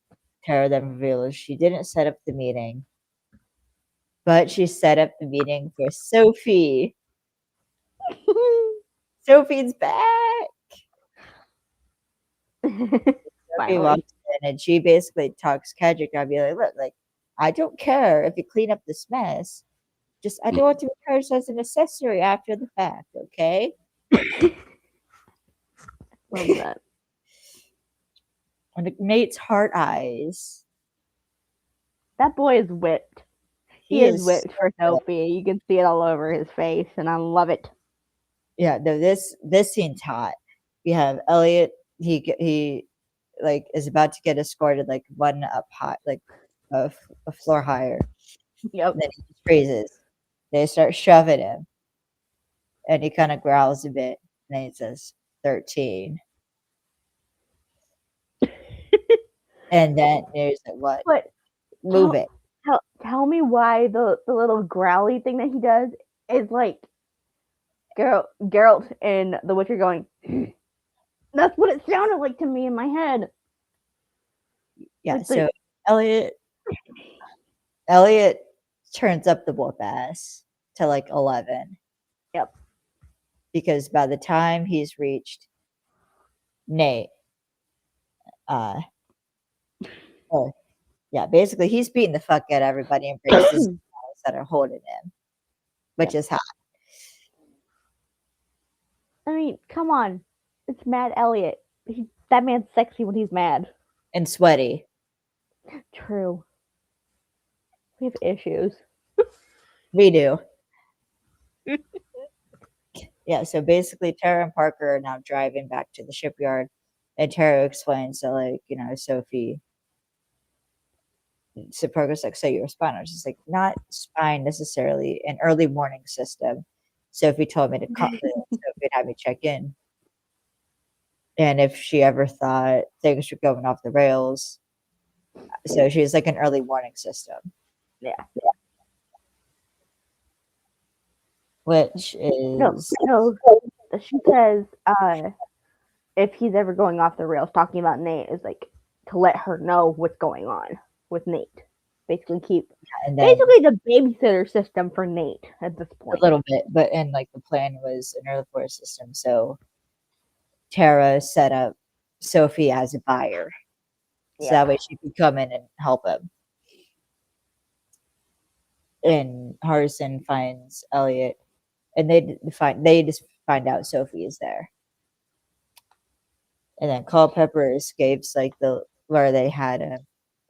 Tara then reveals she didn't set up the meeting, but she set up the meeting for Sophie. Sophie's back. Sophie Finally. walks in and she basically talks Kedrick. I'd be like, look, like, I don't care if you clean up this mess. Just I don't want to be charged as an accessory after the fact, okay? Love that. And Nate's heart eyes. That boy is whipped. He He is is whipped for Sophie. You can see it all over his face, and I love it. yeah, no, this scene's hot. We have Elliot, he like is about to get escorted like one up high, like a floor higher. Yep. And then he just freezes. They start shoving him. And he kind of growls a bit. And then he says, 13. And then there's like, what? But Move it. tell me why the little growly thing that he does is like Geralt and the Witcher going. That's what it sounded like to me in my head. Yeah, It's so like, Elliot turns up the whoop ass to like 11. yep. Because by the time he's reached Nate, oh, yeah, basically he's beating the fuck out of everybody and breaks his nails that are holding him, which is hot. I mean, come on. It's Mad Elliot. That man's sexy when he's mad. And sweaty. True. We have issues. We do. Yeah, so basically Tara and Parker are now driving back to the shipyard, and Tara explains that, like, Sophie. So Parker's like, so you're a spy. She's like, not spying necessarily, an early warning system. Sophie told me to call Sophie had me check in. And if she ever thought things were going off the rails, so she's like an early warning system. Yeah. Which is No. She says, if he's ever going off the rails, talking about Nate is like to let her know what's going on with Nate. Basically, basically the babysitter system for Nate at this point. A little bit, but and like the plan was an early warning system. So Tara set up Sophie as a buyer, so that way she could come in and help him. And Hardison finds Elliot, and they just find out Sophie is there. And then Culpepper escapes like where they had him,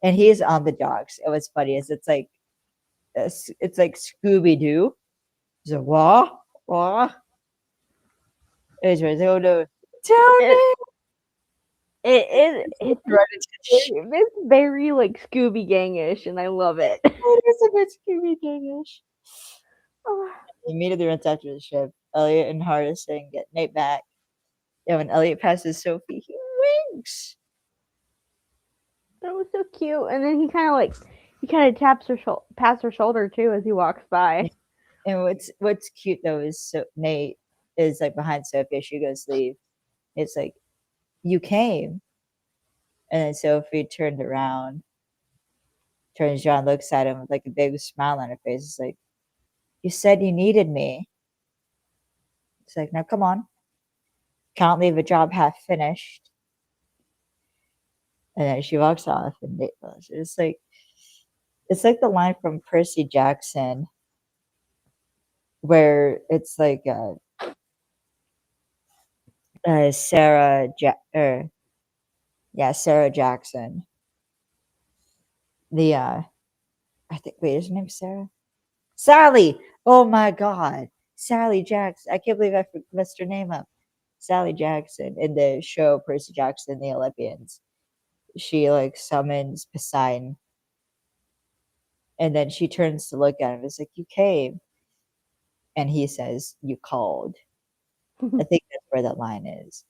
and he's on the docks. And what's funny is it's like Scooby Doo. He's like wah. It's like, oh no, Tony. It's very like Scooby Gang-ish, and I love it. It is a bit Scooby Gang-ish. Immediately runs after the ship. Elliot and Hardison get Nate back. Yeah, when Elliot passes Sophie, he winks. That was so cute. And then he kind of taps her past her shoulder too as he walks by. And what's cute though is Nate is like behind Sophie. She goes leave. It's like, you came. And then Sophie turned around, looks at him with like a big smile on her face. It's like, you said you needed me. It's like, now come on. Can't leave a job half finished. And then she walks off, and it's like the line from Percy Jackson, where it's like Sarah Jackson. The I think is her name Sarah? Sally. Oh my God, Sally Jackson. I can't believe I messed her name up. Sally Jackson in the show Percy Jackson and the Olympians. She like summons Poseidon And then she turns to look at him. It's like, you came. And he says, you called. I think that's where that line is.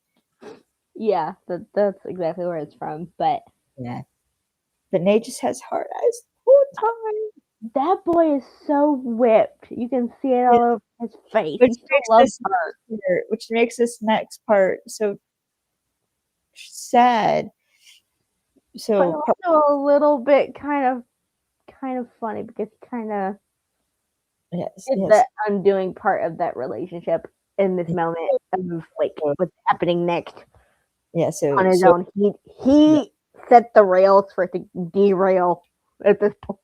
Yeah, that's exactly where it's from. But Yeah. But Nate just has hard eyes the whole time. that boy is so whipped. You can see it all over his face. Which He still loves her. which makes this next part so sad. But So also a little bit kind of funny because he kind of yes, is yes. the undoing part of that relationship in this moment of like So, what's happening next yeah, on his so own. He set the rails for it to derail at this point.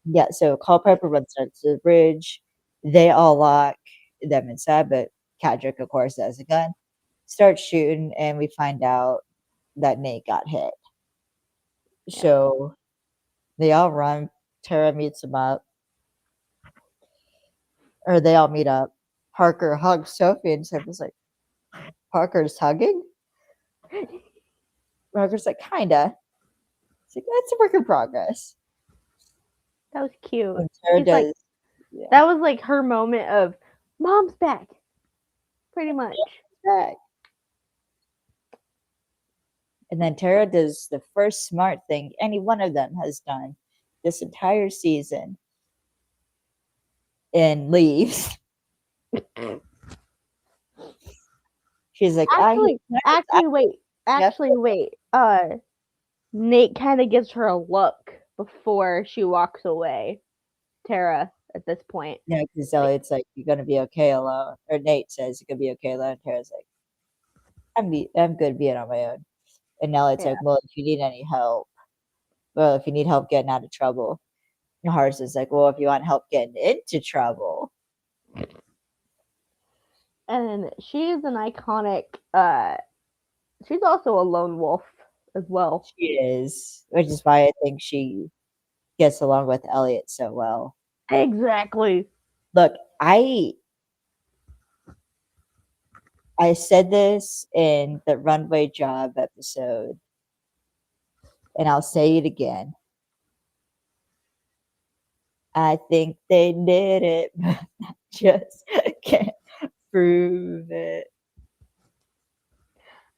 yeah, so Culpepper runs down to the bridge. They all lock them inside, but Cadrick, of course, has a gun. Starts shooting, and we find out that Nate got hit. Yeah. So they all run. Tara meets them up, or they all meet up. Parker hugs Sophie, and Sophie's like, Parker's hugging? Parker's like, kinda. It's like, that's a work in progress. That was cute. And Tara He's like, does, yeah, that was like her moment of mom's back, pretty much. back. And then Tara does the first smart thing any one of them has done this entire season and leaves. She's like, Actually, wait. Nate kind of gives her a look before she walks away. Tara, at this point. yeah, because Elliot's like, you're gonna be okay alone. Or Nate says you're gonna be okay alone. Tara's like, I'm good being on my own. And Elliot's Yeah. like, well, if you need any help, well, if you need help getting out of trouble. And Horace is like, well, if you want help getting into trouble. And she's an iconic. She's also a lone wolf as well. She is, which is why I think she gets along with Elliot so well. Exactly. Look, I said this in the runway job episode, and I'll say it again. I think they did it, but I just can't prove it.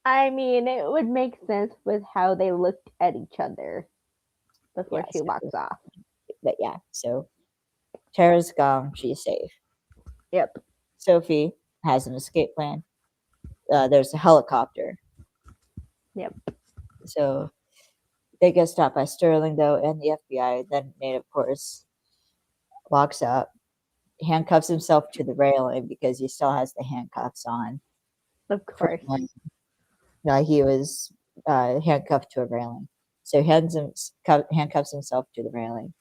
I mean, it would make sense with how they looked at each other before she walks off. But yeah, so Tara's gone. She's safe. Yep. Sophie has an escape plan. There's a helicopter. Yep. So they get stopped by Sterling, though, and the FBI. Then Nate, of course, walks up, handcuffs himself to the railing because he still has the handcuffs on. Of course. He was handcuffed to a railing. So he handcuffs himself to the railing.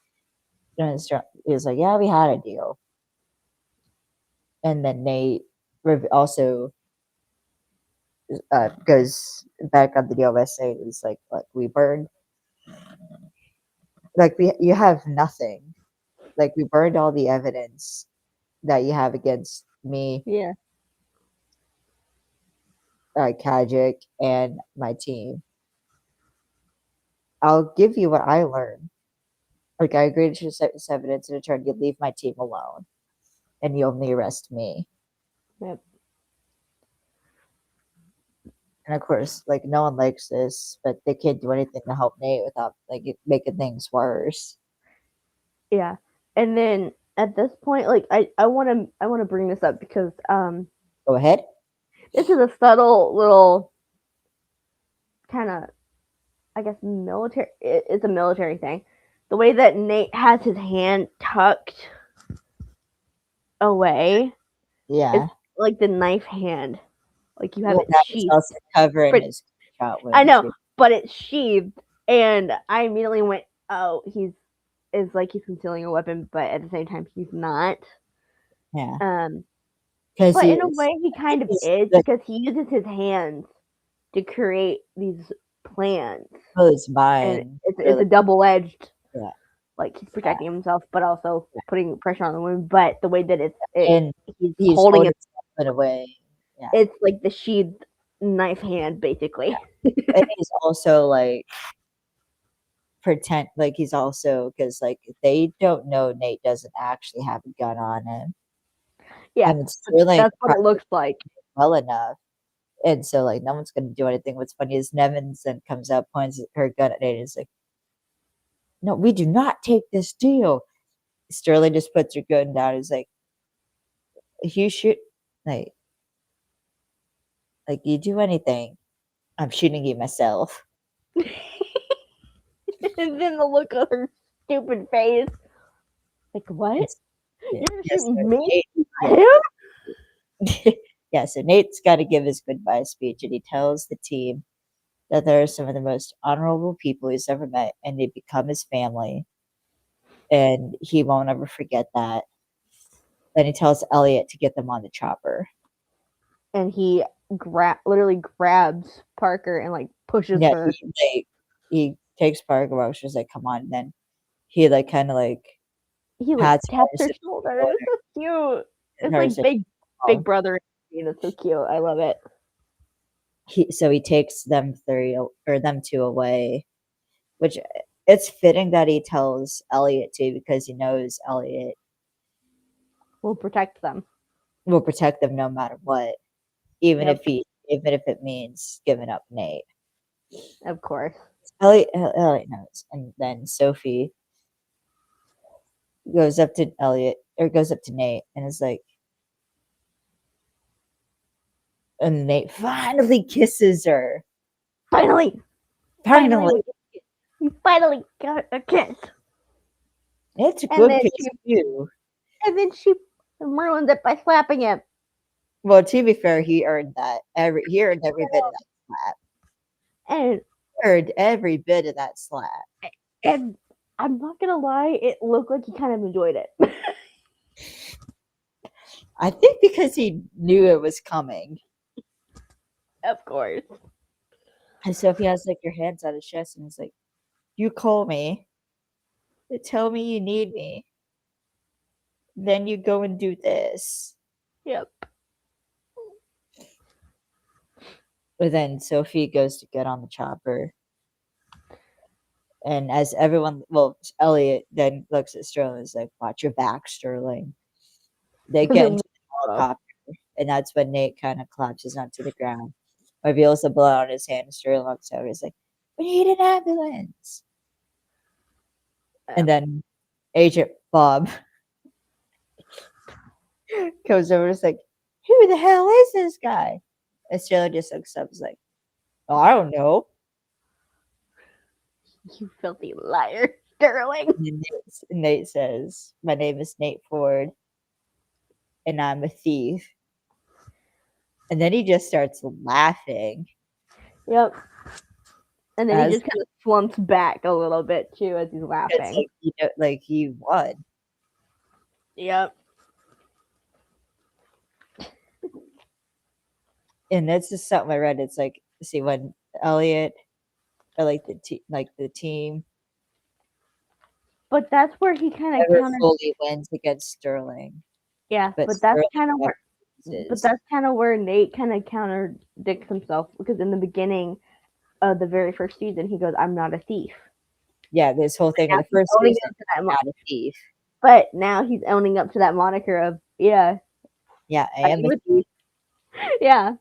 And he was like, yeah, we had a deal. And then Nate also goes back on the deal by saying, it's like, look, we burned. Like, you have nothing. Like, we burned all the evidence that you have against me, Yeah. Kajic, and my team. I'll give you what I learned. Like, I agreed to accept this evidence in return. You leave my team alone, and you only arrest me. Yep. And of course, like, no one likes this, but they can't do anything to help Nate without like making things worse. Yeah. And then at this point, like I wanna bring this up because Go ahead. this is a subtle little kind of, I guess, military. It's a military thing. The way that Nate has his hand tucked away, Yeah. it's like the knife hand, like you have it That was sheathed. also covering his shot wound. I know, too. but it's sheathed, and I immediately went, "Oh, he's concealing a weapon, but at the same time, he's not." Yeah. But He in a way, he kind of is because he uses his hands to create these plans. his And mind. it's a double-edged. Yeah. Like he's protecting himself, but also putting pressure on the wound. But the way that And he's holding it, in a way. Yeah. it's like the sheathed knife hand, basically. And he's also like pretend like he's also because like they don't know Nate doesn't actually have a gun on him, Yeah, and it's Sterling that's what it looks like. well enough. And so, like, no one's going to do anything. What's funny is Nevins then comes out, points her gun at Nate, and is like, "No, we do not take this deal." Sterling just puts her gun down. He's like, "If you shoot, like, you do anything, I'm shooting you myself." And then the look on her stupid face. Like, what? It's, You're yeah, gonna yes, shoot so me? Nate, Him? yeah, so Nate's got to give his goodbye speech, and he tells the team that they're some of the most honorable people he's ever met, and they become his family, and he won't ever forget that. Then he tells Elliot to get them on the chopper. And he literally grabs Parker and like pushes Yeah, her. he takes Parker while she's like, "Come on." And then he like kind of like He like pats taps her her shoulder. It's so cute. and It's hers. like big brother. It's so cute. I love it. He takes them three or them two away, which it's fitting that he tells Elliot to because he knows Elliot We'll protect them. will protect them no matter what, even Yep. even if it means giving up Nate. Of course. Elliot knows, and then Sophie goes up to Elliot or goes up to Nate and is like, and Nate finally kisses her. Finally, Finally, we finally got a kiss. it's a And good then kiss too. she ruins it by slapping him. Well, to be fair, he earned every bit of that slap. And Earned every bit of that slap. and I'm not gonna lie, it looked like he kind of enjoyed it. I think because he knew it was coming. Of course. And Sophie has like your hands on his chest and is like, "You call me, you tell me you need me, then you go and do this." Yep. But then Sophie goes to get on the chopper. And as everyone, well, Elliot then looks at Sterling and is like, "Watch your back, Sterling." They get into the helicopter, and that's when Nate kind of collapses onto the ground. Reveals the blood on his hand, and Sterling looks over. He's like, "We need an ambulance." And then Agent Bob comes over and is like, "Who the hell is this guy?" And Sterling just looks up and is like, "Oh, I don't know." You filthy liar, Sterling. And Nate says, "My name is Nate Ford, and I'm a thief." And then he just starts laughing. Yep. And then As he just kind of slumps back a little bit too as he's it's laughing. like he won. Yep. And that's just something I read. It's like, see, when Elliot or like the team But that's where he kind of never countered. fully wins against Sterling. Yeah, but that's Sterling kind of where. loses. But that's kind of where Nate kind of contradicts himself because in the beginning of the very first season, he goes, "I'm not a thief." Yeah, this whole thing in the first season, I'm not a thief. But now he's owning up to that moniker of, yeah, Yeah, I am a thief. yeah.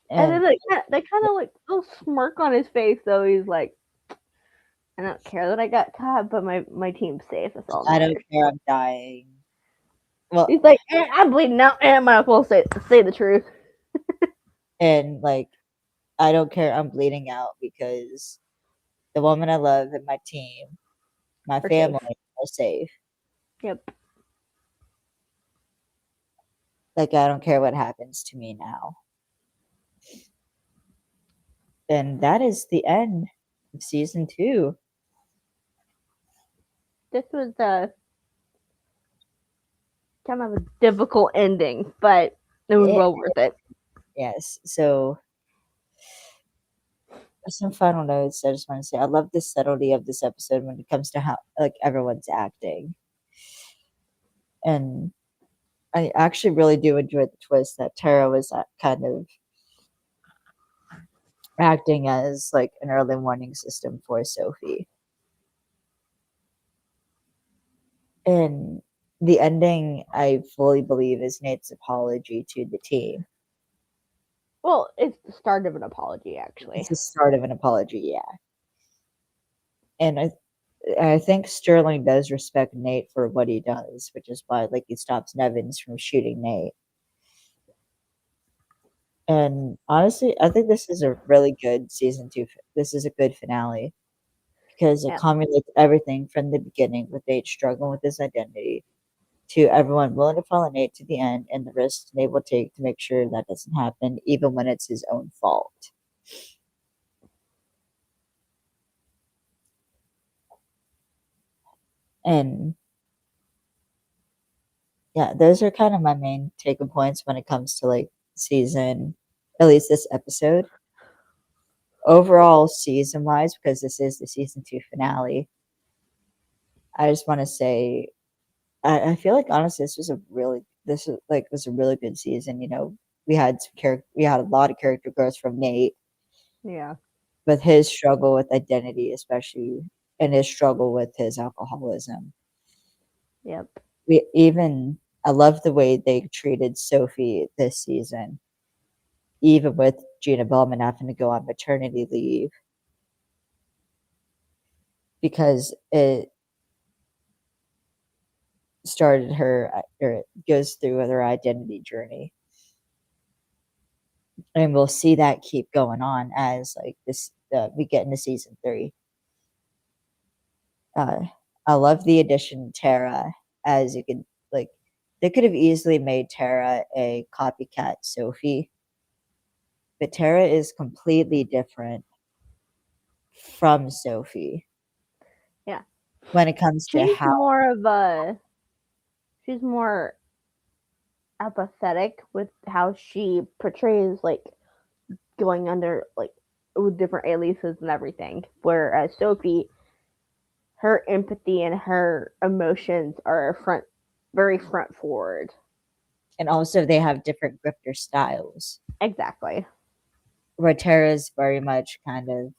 And then And they kind of like little smirk on his face, though. He's like, "I don't care that I got caught, but my team's safe. That's all I matters." don't care, I'm dying. Well, He's like, "I'm bleeding out, and I might as well say the truth." and like, I don't care, I'm bleeding out because the woman I love and my team, my We're family safe. are safe. Yep. Like, I don't care what happens to me now. And that is the end of season 2. This was kind of a difficult ending, but it was well worth it. Yes. So some final notes I just want to say. I love the subtlety of this episode when it comes to how like everyone's acting. And I actually really do enjoy the twist that Tara was kind of acting as like an early warning system for Sophie. And the ending, I fully believe, is Nate's apology to the team. Well, it's the start of an apology, actually. It's the start of an apology, yeah. And I think Sterling does respect Nate for what he does, which is why like he stops Nevins from shooting Nate. And honestly, I think this is a really good season 2. This is a good finale because it Yeah. culminates everything from the beginning with Nate struggling with his identity to everyone willing to follow Nate to the end and the risks Nate will take to make sure that doesn't happen, even when it's his own fault. And yeah, those are kind of my main takeaway points when it comes to like season, at least this episode. Overall, season wise, because this is the season 2 finale, I just want to say I feel like honestly this was a really good season. You know, we had a lot of character growth from Nate Yeah. with his struggle with identity, especially and his struggle with his alcoholism. Yep. We even I love the way they treated Sophie this season, even with Gina Bellman having to go on maternity leave because it started her or it goes through with her identity journey. And we'll see that keep going on as like this we get into season 3. Uh, I love the addition Tara, as you could like they could have easily made Tara a copycat Sophie, but Tara is completely different from Sophie Yeah. when it comes to She's how more of a. She's more apathetic with how she portrays like going under like with different aliases and everything. Whereas Sophie, her empathy and her emotions are very front forward. and also they have different grifter styles. Exactly. Where Tara's very much kind of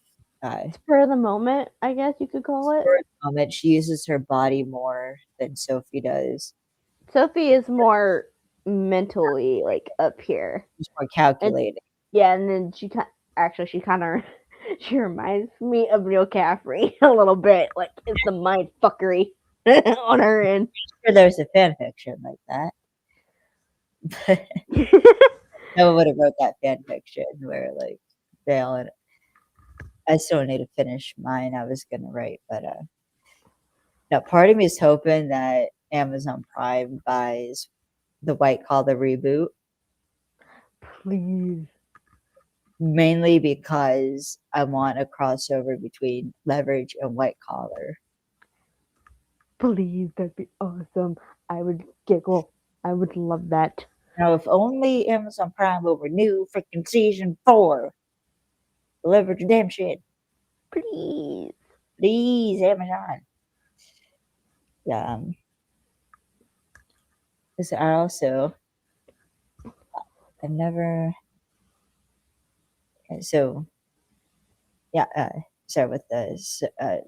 Spur of the moment, I guess you could call it. for a moment, she uses her body more than Sophie does. Sophie is more mentally like up here, She's more and calculated. yeah, and then she kind of she reminds me of Neil Caffrey a little bit. Like it's the mind fuckery on her end. Sure, there's a fan fiction like that. But no one would have wrote that fan fiction where like they all. I still need to finish mine. I was gonna write, but now part of me is hoping that Amazon Prime buys the White Collar reboot, Please, mainly because I want a crossover between Leverage and White Collar. please, that'd be awesome. I would giggle. I would love that. Now, if only Amazon Prime will renew freaking season 4, Leverage Redemption, Please. please, Amazon. Yeah, 'cause I also I've never so yeah. So with the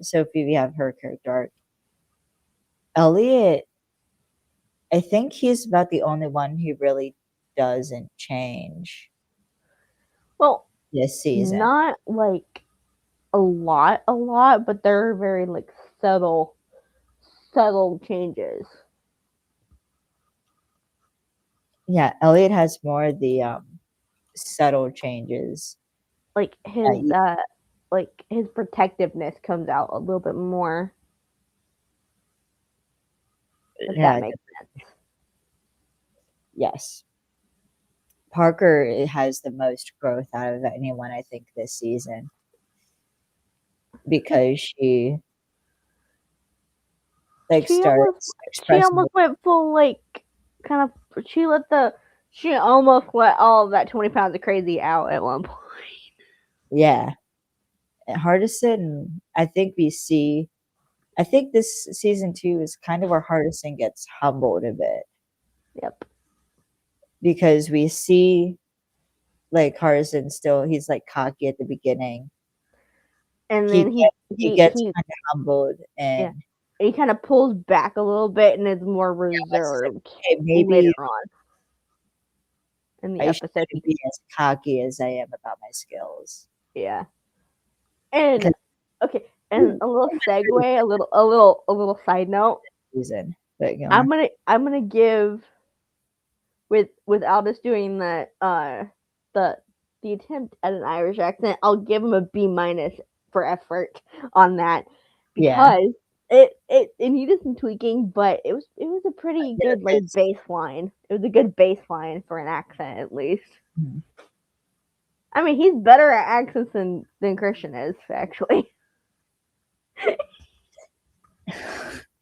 Sophie, we have her character arc. Elliot, I think he's about the only one who really doesn't change Well, this season. not like a lot, but they're very like subtle changes. Yeah, Elliot has more of the subtle changes. Like that you- his protectiveness comes out a little bit more. If that yeah, makes sense. yes. Parker has the most growth out of anyone, I think, this season because she like She almost starts expressing went full like kind of she almost let all of that 20 pounds of crazy out at one point. yeah. Hardison, I think this season 2 is kind of where Hardison gets humbled a bit Yep. because we see like Hardison still he's like cocky at the beginning. And He then he gets he kind of humbled yeah, and he kind of pulls back a little bit and is more it's like, reserved okay, later maybe on in the I episode. shouldn't be as cocky as I am about my skills. Yeah. And 'Cause okay, and a little segue, a little side note. reason, but go on. I'm gonna give without us doing the attempt at an Irish accent, I'll give him a B minus for effort on that Yeah. because it needed some tweaking, but it was a pretty Yeah, good like it's- baseline. It was a good baseline for an accent at least. Mhm. I mean, he's better at accents than Christian is actually.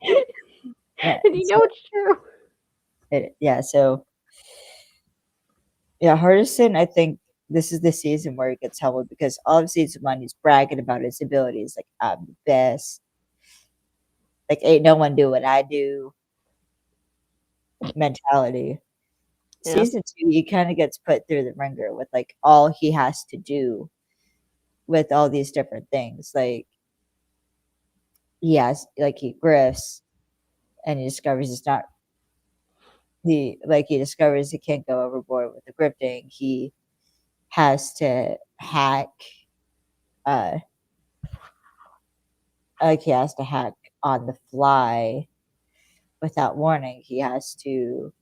Yeah, And you know it's true. yeah, so yeah, Hardison, I think this is the season where he gets humbled because all of season one he's bragging about his abilities, like I'm the best. Like ain't no one do what I do mentality. Yeah. Season two, he kind of gets put through the ringer with like all he has to do with all these different things. Like he grifts and he discovers it's not he discovers he can't go overboard with the grifting. He has to hack uh he has to hack on the fly without warning. He has to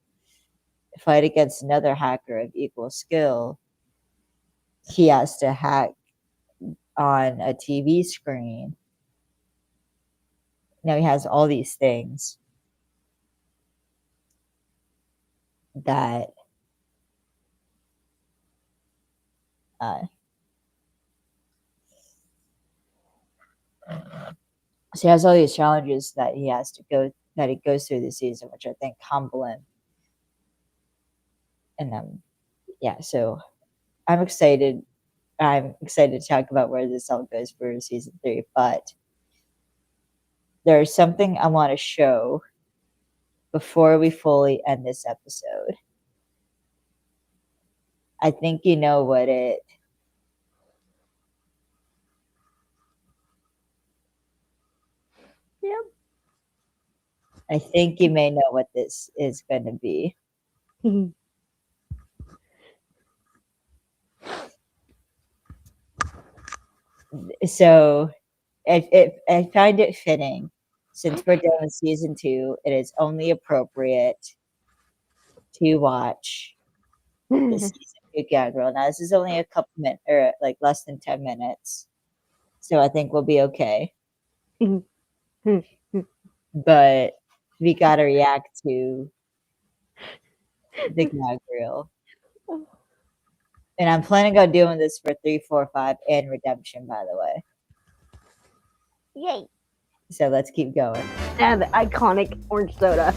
fight against another hacker of equal skill. He has to hack on a TV screen. Now he has all these things that uh, so he has all these challenges that he has to go that he goes through this season, which I think humble him. And yeah, so I'm excited. I'm excited to talk about where this all goes for season 3, but there's something I want to show before we fully end this episode. I think you know what it Yep. I think you may know what this is going to be. So I find it fitting since we're done with season 2, it is only appropriate to watch the season 2 gag reel. Now this is only a couple minutes or like less than 10 minutes. So I think we'll be okay. But we gotta react to the gag reel. And I'm planning on doing this for 3, 4, 5 and redemption, by the way. Yay. So let's keep going. And the iconic orange soda.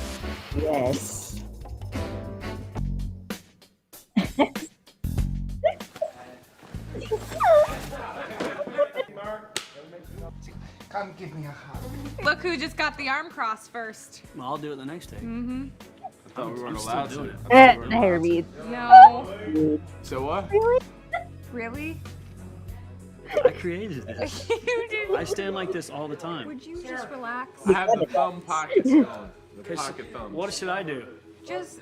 Yes. Come give me a hug. Look who just got the arm cross first. Well, I'll do it the next day. Mm-hmm. I thought we weren't I'm still allowed doing to. it. The hair beads. No. So what? Really? I created this. You did. I stand like this all the time. Would you just relax? I have the thumb pockets on. The pocket thumbs. What should I do? Just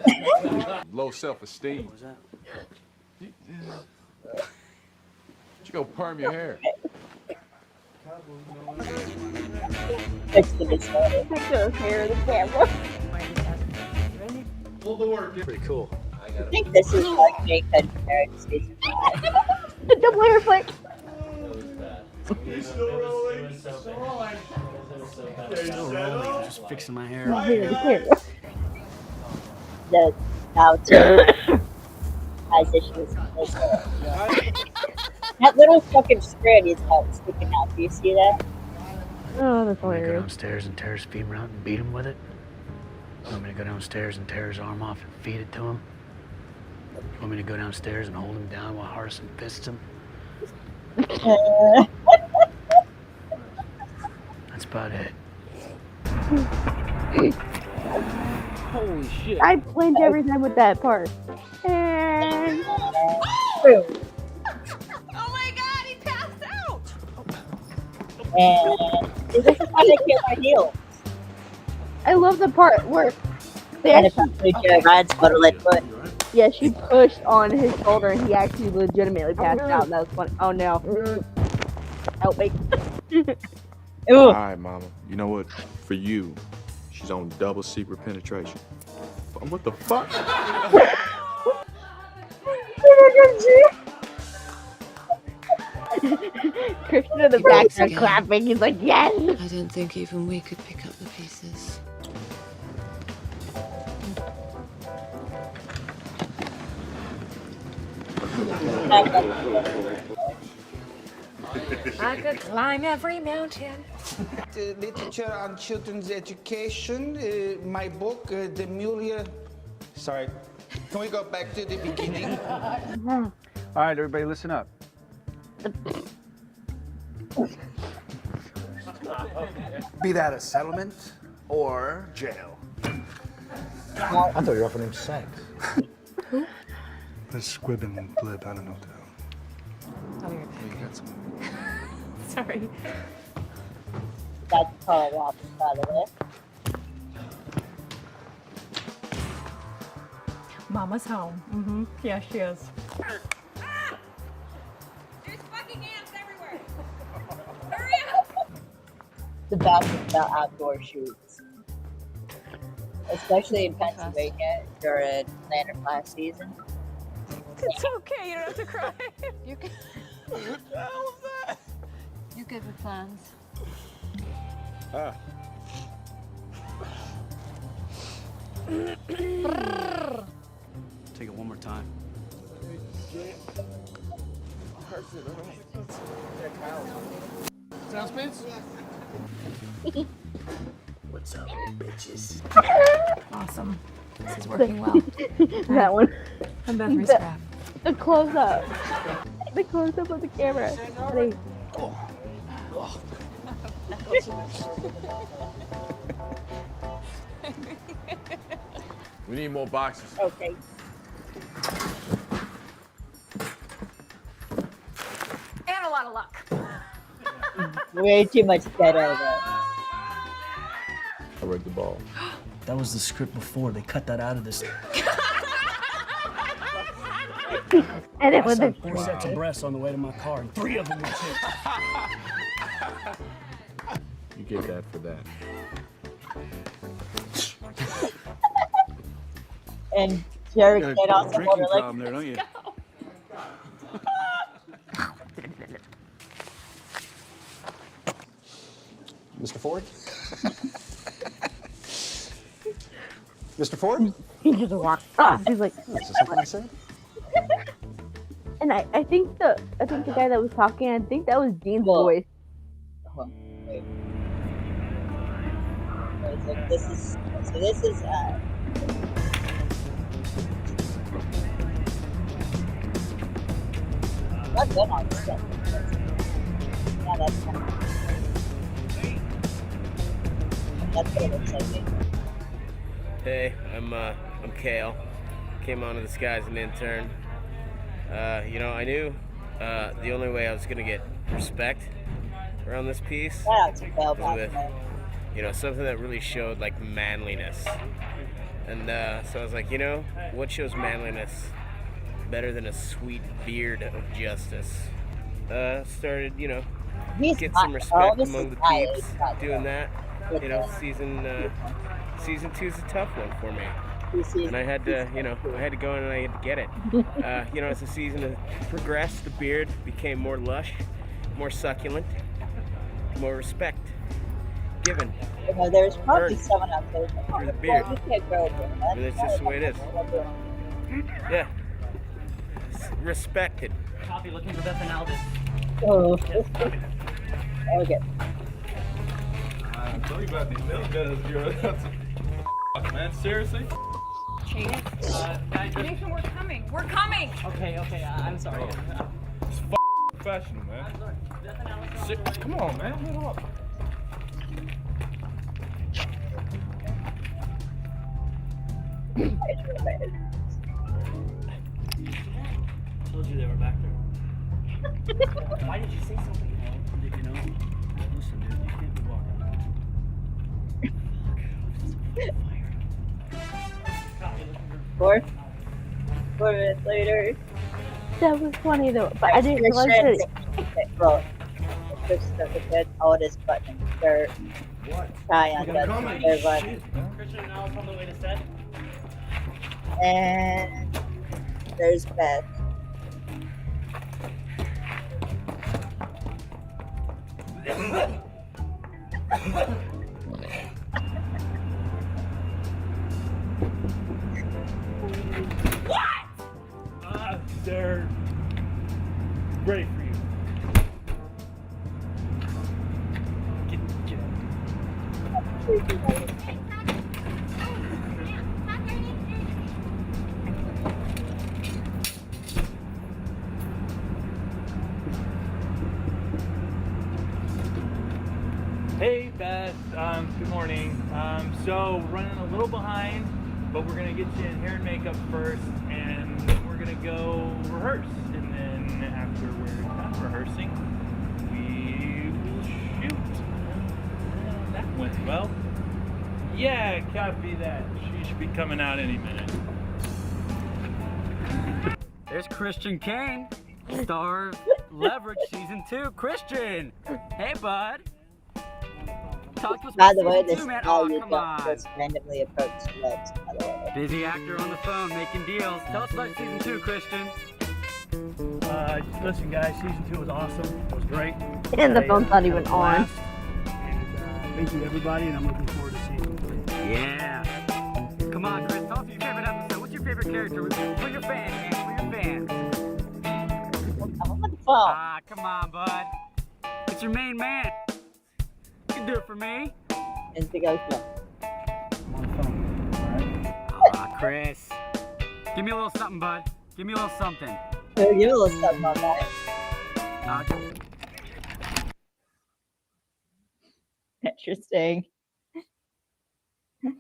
Low self-esteem. What was that? You go perm your hair. It's the disorder. Picture of hair in the camera. Pretty cool. I think this is like Jake and compared to season 5. The double hair flip. Still rolling. I'm just fixing my hair. Hair in the camera. The Maltese has issues with his hair. That little fucking strand he's got sticking out. Do you see that? Oh, that's Want me to go hilarious. downstairs and tear his femur out and beat him with it? Want me to go downstairs and tear his arm off and feed it to him? Want me to go downstairs and hold him down while Hardison fists him? That's about it. Holy shit. I blinked every time with that part. And Boom. Oh my god, he passed out! And this is how they get my heel. I love the part where they And actually, apparently Rad's butterlet foot. yeah, she pushed on his shoulder and he actually legitimately passed out. That was funny. Oh no. Help me. Ooh. All right, mama. You know what? For you, she's on double secret penetration. What the fuck? Christian in the background clapping. He's like, yes. I don't think even we could pick up the pieces. I could climb every mountain. Literature on children's education, my book, The Mulia. Sorry, can we go back to the beginning? All right, everybody, listen up. Be that a settlement or jail. I thought you were offering him sex. This squib and blib, I don't know what the hell. Sorry. That's called a whopper, by the way. Mama's home. Mm-hmm. Yeah, she is. There's fucking ants everywhere. Hurry up! The best is about outdoor shoots. Especially in Pennsylvania during Land of Last season. It's okay, you don't have to cry. You're good. You're good with plans. Take it one more time. What's up, bitches? Awesome. This is working well. That one. I'm Beth Reese-Craft. The close up. The close up of the camera. Ready? We need more boxes. Okay. And a lot of luck. Way too much ghetto though. I read the ball. That was the script before. They cut that out of this. And it I was saw a 4 sets of breasts on the way to my car, and 3 of them were chicks. You get that for that. And Jared said also order like there, don't you? Mr. Ford? Mr. Ford? he just walked off. He's like, Is this something I said? and I think the guy that was talking, I think that was Dean's Well, voice. hold on, wait. It's like, this is not good on this stuff. Yeah, that's kind of that's what it looks like. Hey, I'm Kale. Came onto this guy as an intern. I knew the only way I was gonna get respect around this piece Shout out to Bell, was by the way. with, something that really showed like manliness. And so I was like, what shows manliness better than a sweet beard of justice? Started, He's get hot. some respect This among is the high peeps age, by the doing way. that. Season 2's a tough one for me. And I had to, I had to go in and I had to get it. As the season progressed, the beard became more lush, more succulent, more respect given. There's probably Earned someone out there. through the beard. You can't grow it. And it's just the way it is. Yeah. Respected. Copy, looking for Beth and Albus. Oh. Okay. Tell you about these nail guns, girl. That's a man. Seriously? Nathan, we're coming. We're coming. Okay, I'm sorry. It's professional, man. Come on, man. Hold up. told you they were back there. Why did you say something? You know, listen, dude, you can't be walking around. Four minutes later. That was funny though, but I didn't realize that. Well, Chris stuck a good oldest button shirt. Tie on that third button. Christian and Alex on the way to set. And there's Beth. They're ready for you. Hey Beth, good morning. So running a little behind, but we're gonna get you in hair and makeup first, and we're gonna go rehearse. And then after we're done rehearsing, we will shoot. That went well. Yeah, copy that. She should be coming out any minute. There's Christian Kane, star of Leverage Season 2. Christian! Hey, bud! Talk to us By about the way, Season this 2, man. all Oh, you come got on. just randomly approached Lex, by the way. Busy actor on the phone making deals. Tell us about Season 2, Christian. Listen, guys, Season 2 was awesome. It was great. And the I, phone's not had even a on. blast. And thank you, everybody, and I'm looking forward to Season 3. Yeah. Come on, Chris. Tell us your favorite episode. What's your favorite character? We're your fans, man. We're your fans. I'm on the phone. Ah, come on, bud. It's your main man. You can do it for me. And the guy's phone. I'm on the phone. All right? Ah, Chris. Give me a little something, bud. Give me a little something. Give me a little something on that. Interesting. Now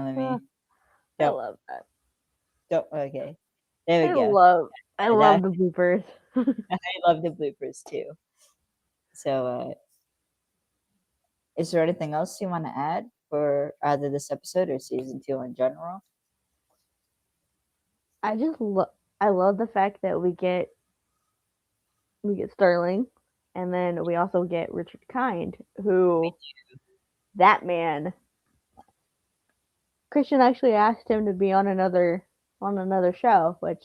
let me. I Don't, love that. don't. Okay. There we go. I love the bloopers. I love the bloopers too. So, is there anything else you want to add for either this episode or season 2 in general? I love the fact that we get Sterling, and then we also get Richard Kind, who that man. Christian actually asked him to be on another show, which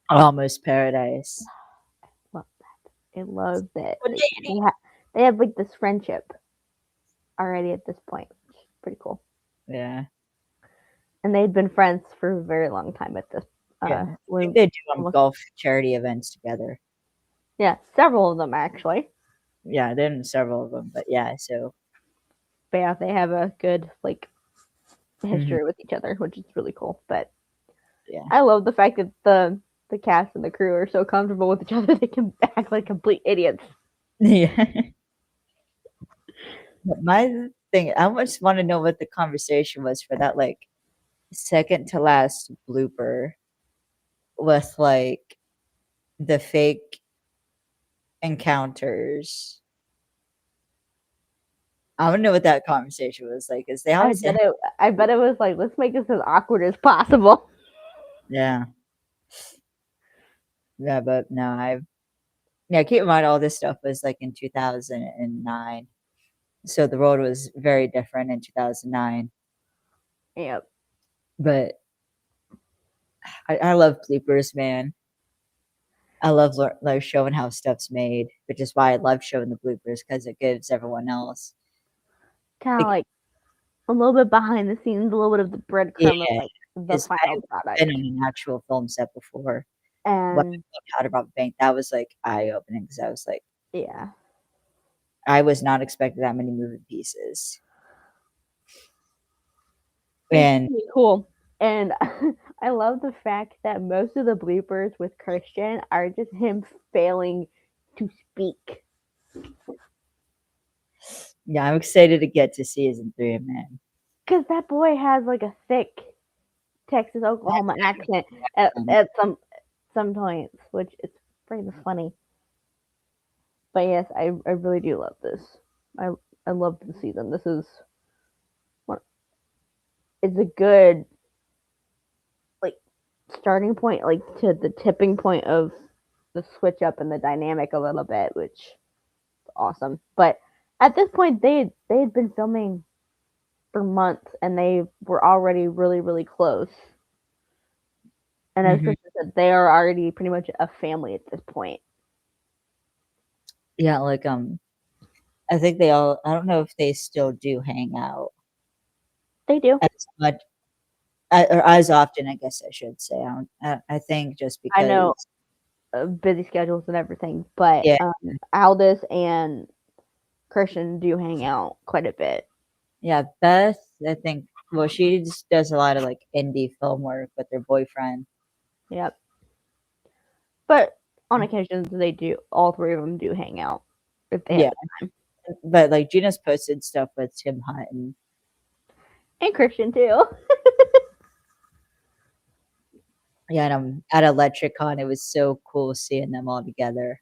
Almost Paradise. I love that Well, they have like this friendship already at this point, which is pretty cool. Yeah. And they'd been friends for a very long time at this. Yeah. When, They do golf charity events together. yeah, several of them actually. Yeah, then several of them, but yeah, so But yeah, they have a good like history with each other, which is really cool. But yeah. I love the fact that the cast and the crew are so comfortable with each other they can act like complete idiots. Yeah. But my thing, I just want to know what the conversation was for that like second to last blooper with like the fake encounters. I don't know what that conversation was like. Cause they always I bet it was like, let's make this as awkward as possible. yeah. Yeah, but no, keep in mind all this stuff was like in 2009. So the world was very different in 2009. Yep. But I love bloopers, man. I love like showing how stuff's made, which is why I love showing the bloopers because it gives everyone else Kind of like a little bit behind the scenes, a little bit of the breadcrumb of like the It's- final I've product. been on an actual film set before. And How to Rob a Bank, that was like eye opening because I was like, yeah. I was not expecting that many moving pieces. And Really cool. And I love the fact that most of the bloopers with Christian are just him failing to speak. yeah, I'm excited to get to season 3, man. Because that boy has like a thick Texas Oklahoma accent at sometimes, which is pretty funny. But yes, I really do love this. I I love the season. This is what it's a good like starting point, like to the tipping point of the switch up in the dynamic a little bit, which is awesome. But at this point, they had been filming for months, and they were already really close. And as Mhm. Kristen said, they are already pretty much a family at this point. Yeah, like, I think they all I don't know if they still do hang out They do. as much or as often, I guess I should say. I think just I know because busy schedules and everything, but yeah, Aldous and Christian do hang out quite a bit. yeah, Beth, I think well, she just does a lot of, like, indie film work with her boyfriend. Yep. But on occasions, they do. All three of them do hang out if they Yeah. have the time. But, like, Gina's posted stuff with Tim Hutton. And Christian too. Yeah, and, at Electricon, it was so cool seeing them all together.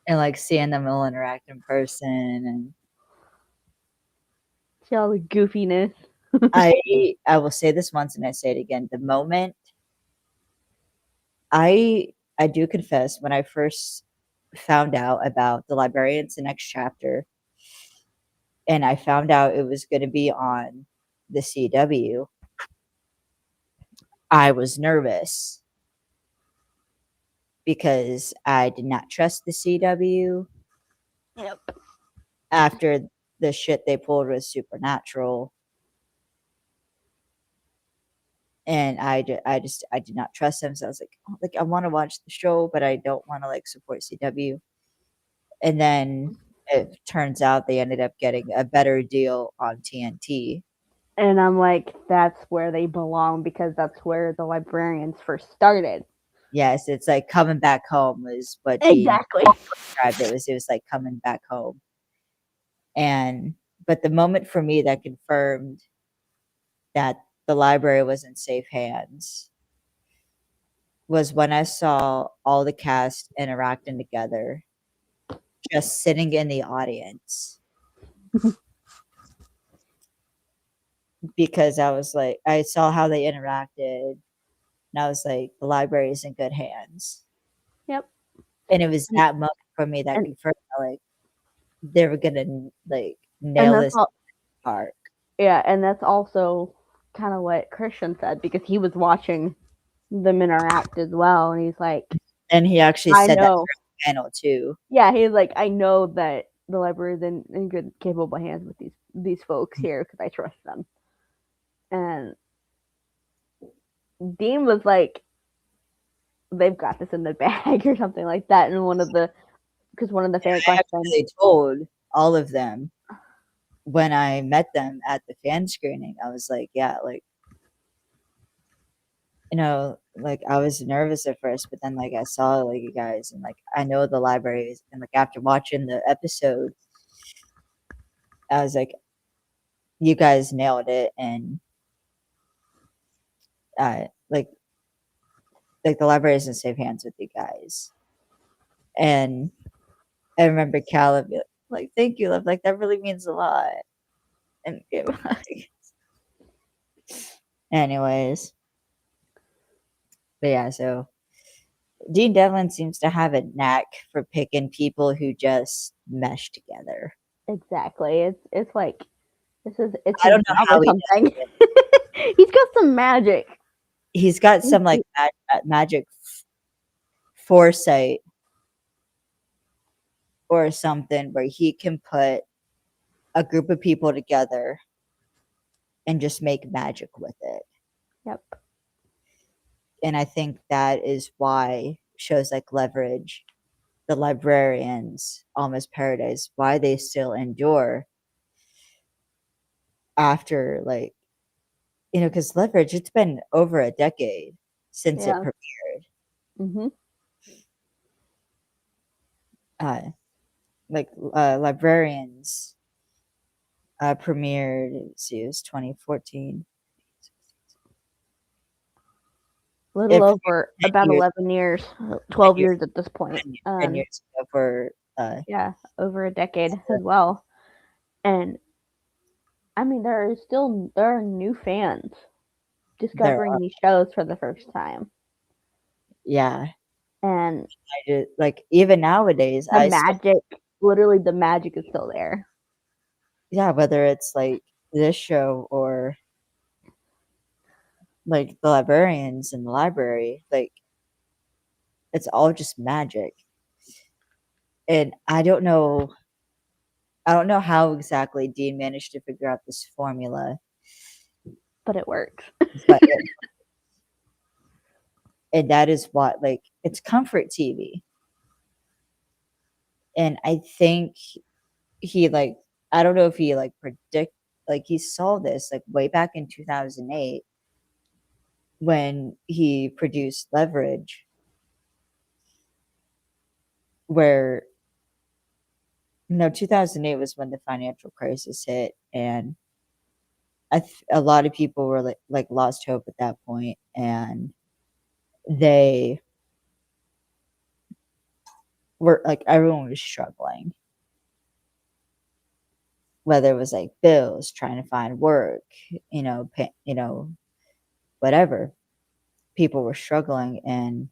And, like, seeing them all interact in person, and See all the goofiness. I will say this once and I say it again, the moment I do confess, when I first found out about The Librarians: The Next Chapter, and I found out it was gonna be on the CW, I was nervous because I did not trust the CW Yep. after the shit they pulled with Supernatural. And I did not trust them, so I was like, "Oh," like, I wanna watch the show, but I don't wanna, like, support CW. And then it turns out they ended up getting a better deal on TNT. And I'm like, that's where they belong because that's where the librarians first started. Yes, it's like coming back home was what Gene Exactly. described it was like coming back home. And but the moment for me that confirmed that the library was in safe hands was when I saw all the cast interacting together, just sitting in the audience. Because I was like I saw how they interacted, and I was like, "The library is in good hands." Yep. And it was that moment for me that And confirmed, like, they were gonna, like, and nail that's this all. part. Yeah, and that's also kind of what Christian said because he was watching them interact as well, and he's like, And he actually I said that know. during the panel too. Yeah, he's like, I know that the library is in good, capable hands with these folks here because I trust them. And Dean was like, they've got this in the bag or something like that. And one of the fan I questions. actually told all of them when I met them at the fan screening, I was like, "Yeah, like" like, I was nervous at first, but then, like, I saw, like, you guys, and, like, I know the libraries, and, like, after watching the episode, I was like, "You guys nailed it," and, uh, like the library is in safe hands with you guys. And I remember Callum be like, "Thank you, love, like, that really means a lot." And it like anyways. But yeah, so Dean Devlin seems to have a knack for picking people who just mesh together. Exactly. It's like it's I his don't know job or how he does something. it. He's got some magic. He's got some, like, magic foresight or something where he can put a group of people together and just make magic with it. Yep. And I think that is why shows like Leverage, The Librarians, Almost Paradise, why they still endure after, like, because Leverage, it's been over a decade since it Yeah. premiered. Mhm. Librarians premiered, let's see, it was 2014. little If over 10 about years 11 years, 12 years years at this point. 10 years ago for, Yeah, over a decade as well. And I mean, there are new fans there discovering are these shows for the first time, yeah, and like, even nowadays, the I still magic, literally the magic is still there. yeah, whether it's, like, this show or, like, The Librarians in the library, like, it's all just magic, and I don't know how exactly Dean managed to figure out this formula, But it works. but and that is what, like, it's comfort TV, and I think he, like, I don't know if he, like, he saw this, like, way back in 2008 when he produced Leverage, where no, 2008 was when the financial crisis hit, and a lot of people were, like, lost hope at that point, and they were like, everyone was struggling, whether it was, like, bills, trying to find work, whatever. People were struggling, and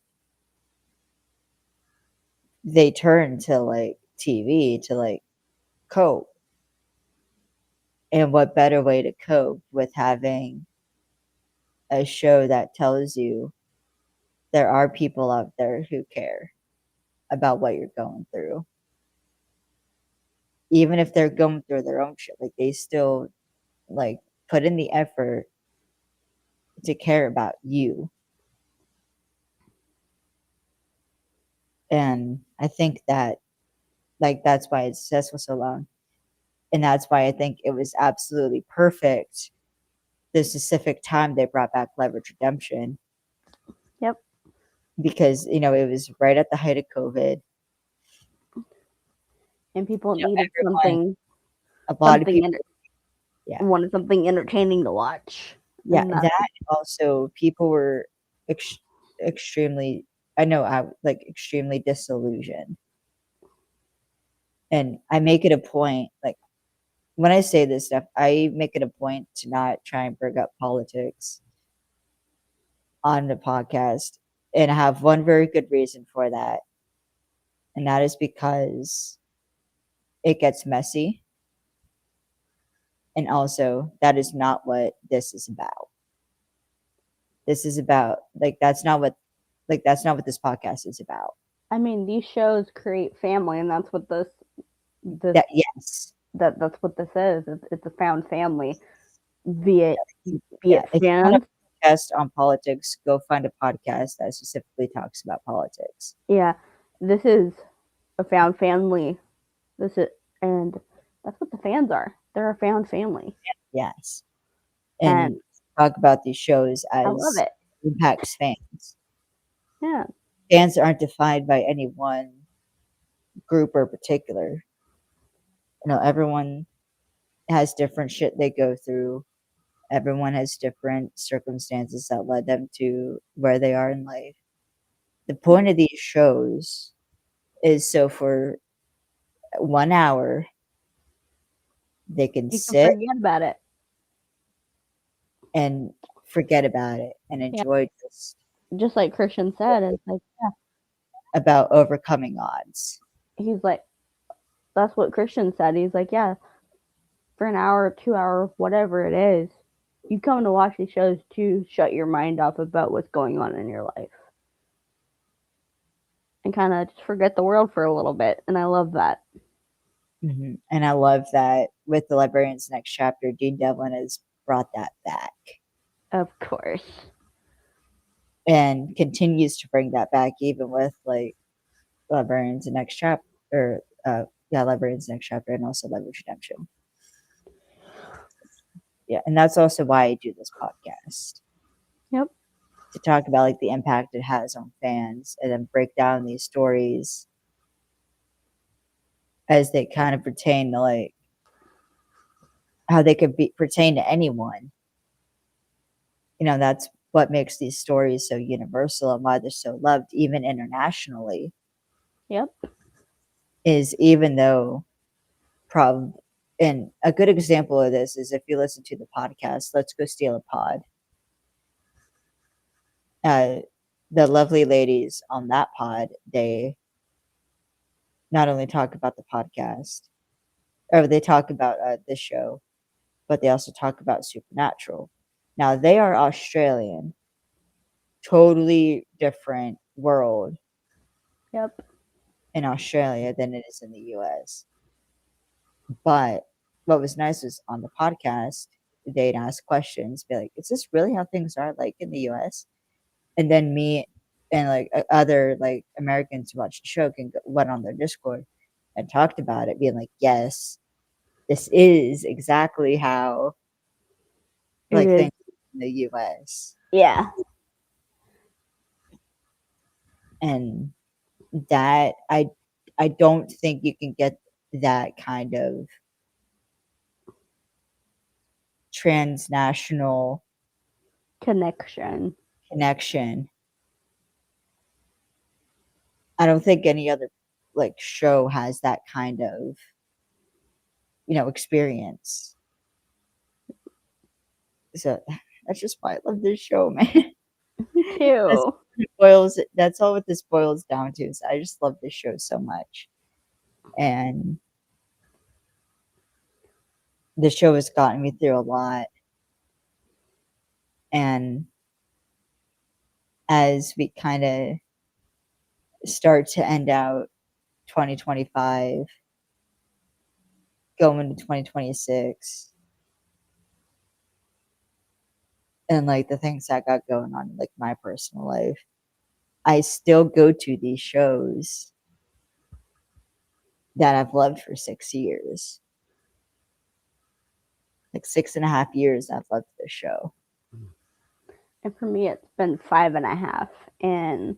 they turned to, like, TV to, like, cope. And what better way to cope with having a show that tells you there are people out there who care about what you're going through. Even if they're going through their own shit, like, they still, like, put in the effort to care about you. And I think that, like, that's why it's successful so long. And that's why I think it was absolutely perfect the specific time they brought back Leverage Redemption. Yep. Because, it was right at the height of COVID. And people You know, needed everyone a lot of people yeah. wanted something entertaining to watch. Yeah, And that also people were extremely extremely disillusioned. And I make it a point, like, when I say this stuff, I make it a point to not try and bring up politics on the podcast, and I have one very good reason for that, and that is because it gets messy, and also that is not what this is about. This is about, like, that's not what this podcast is about. I mean, these shows create family, and that's what this Yes. That's what this is. It's a found family, be it If you want fans. a podcast on politics, go find a podcast that specifically talks about politics. Yeah, this is a found family. And that's what the fans are. They're a found family. Yes. And And talk about these shows I love as it. impacts fans. Yeah. Fans aren't defined by any one group or particular. Everyone has different shit they go through. Everyone has different circumstances that led them to where they are in life. The point of these shows is so for 1 hour, they can You can sit forget about it. and forget about it and enjoy just like Christian said, it's like, yeah, about overcoming odds. he's like, that's what Christian said. He's like, yeah, for an hour, 2 hour, whatever it is, you come to watch these shows to shut your mind off about what's going on in your life and kind of just forget the world for a little bit. And I love that. Mm-hmm. And I love that with The Librarian's Next Chapter, Dean Devlin has brought that back. Of course. And continues to bring that back even with, like, Librarian's Next Chapter, Librarian's Next Chapter, and also Leverage Redemption. Yeah, and that's also why I do this podcast. Yep. To talk about, like, the impact it has on fans and then break down these stories as they kind of pertain to, like, how they could pertain to anyone. That's what makes these stories so universal and why they're so loved, even internationally, Yep. is even though and a good example of this is if you listen to the podcast, Let's Go Steal a Pod. The lovely ladies on that pod, they not only talk about the podcast, or they talk about this show, but they also talk about Supernatural. Now, they are Australian, totally different world Yep. in Australia than it is in the US. But what was nice was on the podcast, they'd ask questions, be like, is this really how things are like in the US? And then me and like other like Americans who watched the show went on their Discord and talked about it, being like, yes, this is exactly how like It is. things in the US. Yeah. And that I don't think you can get that kind of transnational Connection. connection. I don't think any other like show has that kind of experience. So that's just why I love this show, man. Me too. That's all what this boils down to. Is I just love this show so much. And the show has gotten me through a lot. And as we kind of start to end out 2025, going into 2026, and like the things I got going on in like my personal life, I still go to these shows that I've loved for 6 years. Like 6.5 years I've loved this show. And for me, it's been 5.5. And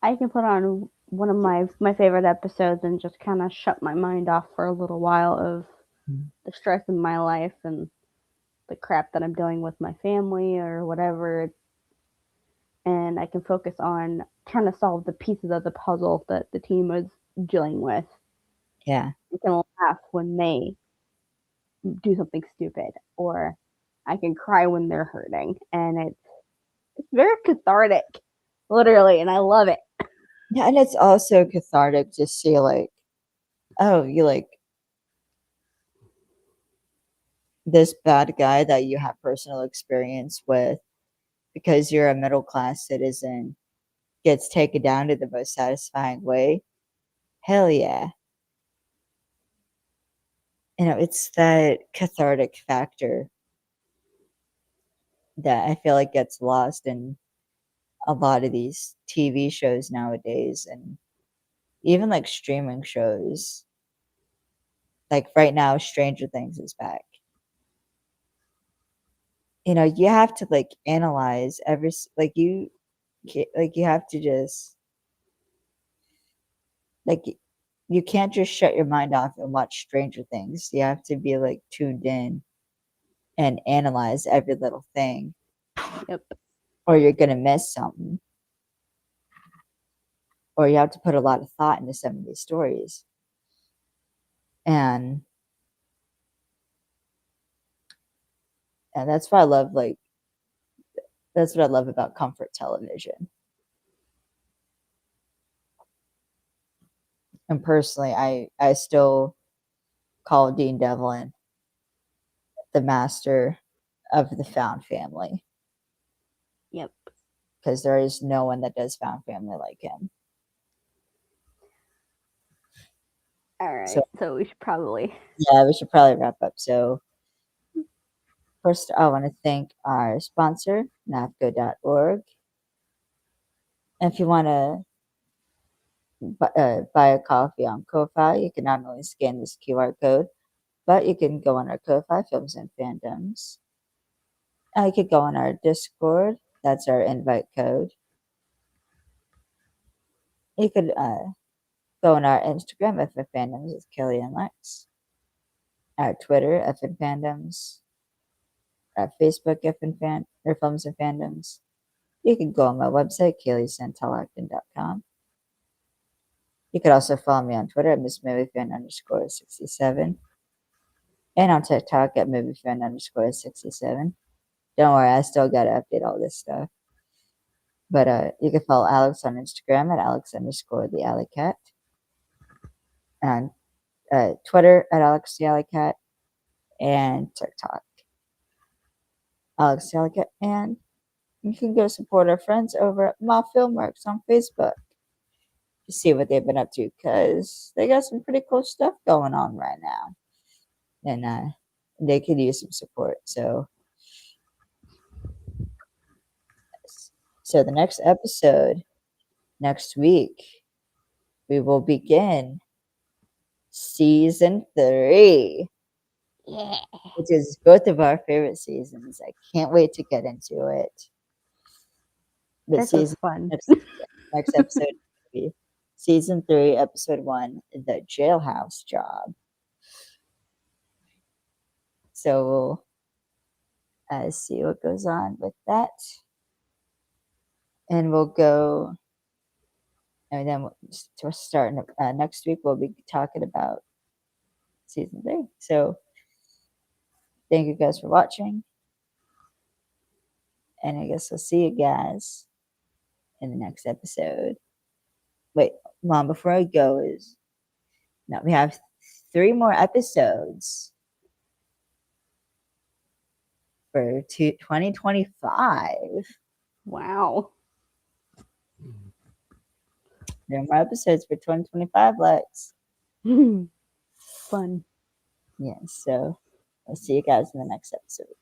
I can put on one of my favorite episodes and just kind of shut my mind off for a little while of the stress in my life and the crap that I'm dealing with my family or whatever. And I can focus on trying to solve the pieces of the puzzle that the team was dealing with. Yeah. I can laugh when they do something stupid, or I can cry when they're hurting. And it's very cathartic, literally, and I love it. Yeah, and it's also cathartic to see like, oh, you like this bad guy that you have personal experience with because you're a middle class citizen gets taken down to the most satisfying way. Hell yeah. It's that cathartic factor that I feel like gets lost in a lot of these TV shows nowadays, and even like streaming shows. Like right now, Stranger Things is back. You have to like analyze you have to just like you can't just shut your mind off and watch Stranger Things. You have to be like tuned in and analyze every little thing. Yep. Or you're gonna miss something. Or you have to put a lot of thought into some of these stories. And that's what I love that's what I love about comfort television. And personally, I still call Dean Devlin the master of the found family. Yep. Because there is no one that does found family like him. All right. So we should probably. Yeah, we should probably wrap up. So first, I want to thank our sponsor, nafco.org. And if you want to buy a coffee on Ko-Fi, you can not only scan this QR code, but you can go on our Ko-Fi, Films and Fandoms. You could go on our Discord. That's our invite code. You could go on our Instagram, FN Fandoms with Kelly and Lex. Our Twitter, FN Fandoms. Facebook or Films and Fandoms. You can go on my website, KayleeSantelacton.com. You could also follow me on Twitter at MissMovieFan_67 and on TikTok at MovieFan_67. Don't worry, I still gotta update all this stuff. But you can follow Alex on Instagram at Alex_the_Alley_Cat. And Twitter at AlexTheAlleyCat and TikTok. Alex the Alley Cat. And you can go support our friends over at My Filmworks on Facebook to see what they've been up to because they got some pretty cool stuff going on right now. And they could use some support. So the next episode, next week, we will begin season 3. Yeah. Which is both of our favorite seasons. I can't wait to get into it. But That was fun. Next episode will be season 3, episode 1, The Jailhouse Job. So we'll see what goes on with that. And we'll go, and then to start next week, we'll be talking about season 3. So thank you guys for watching. And I guess I'll see you guys in the next episode. Wait, Mom, before I go, we have 3 more episodes for 2025. Wow. There are more episodes for 2025, Lex. Fun. Yeah, so I'll see you guys in the next episode.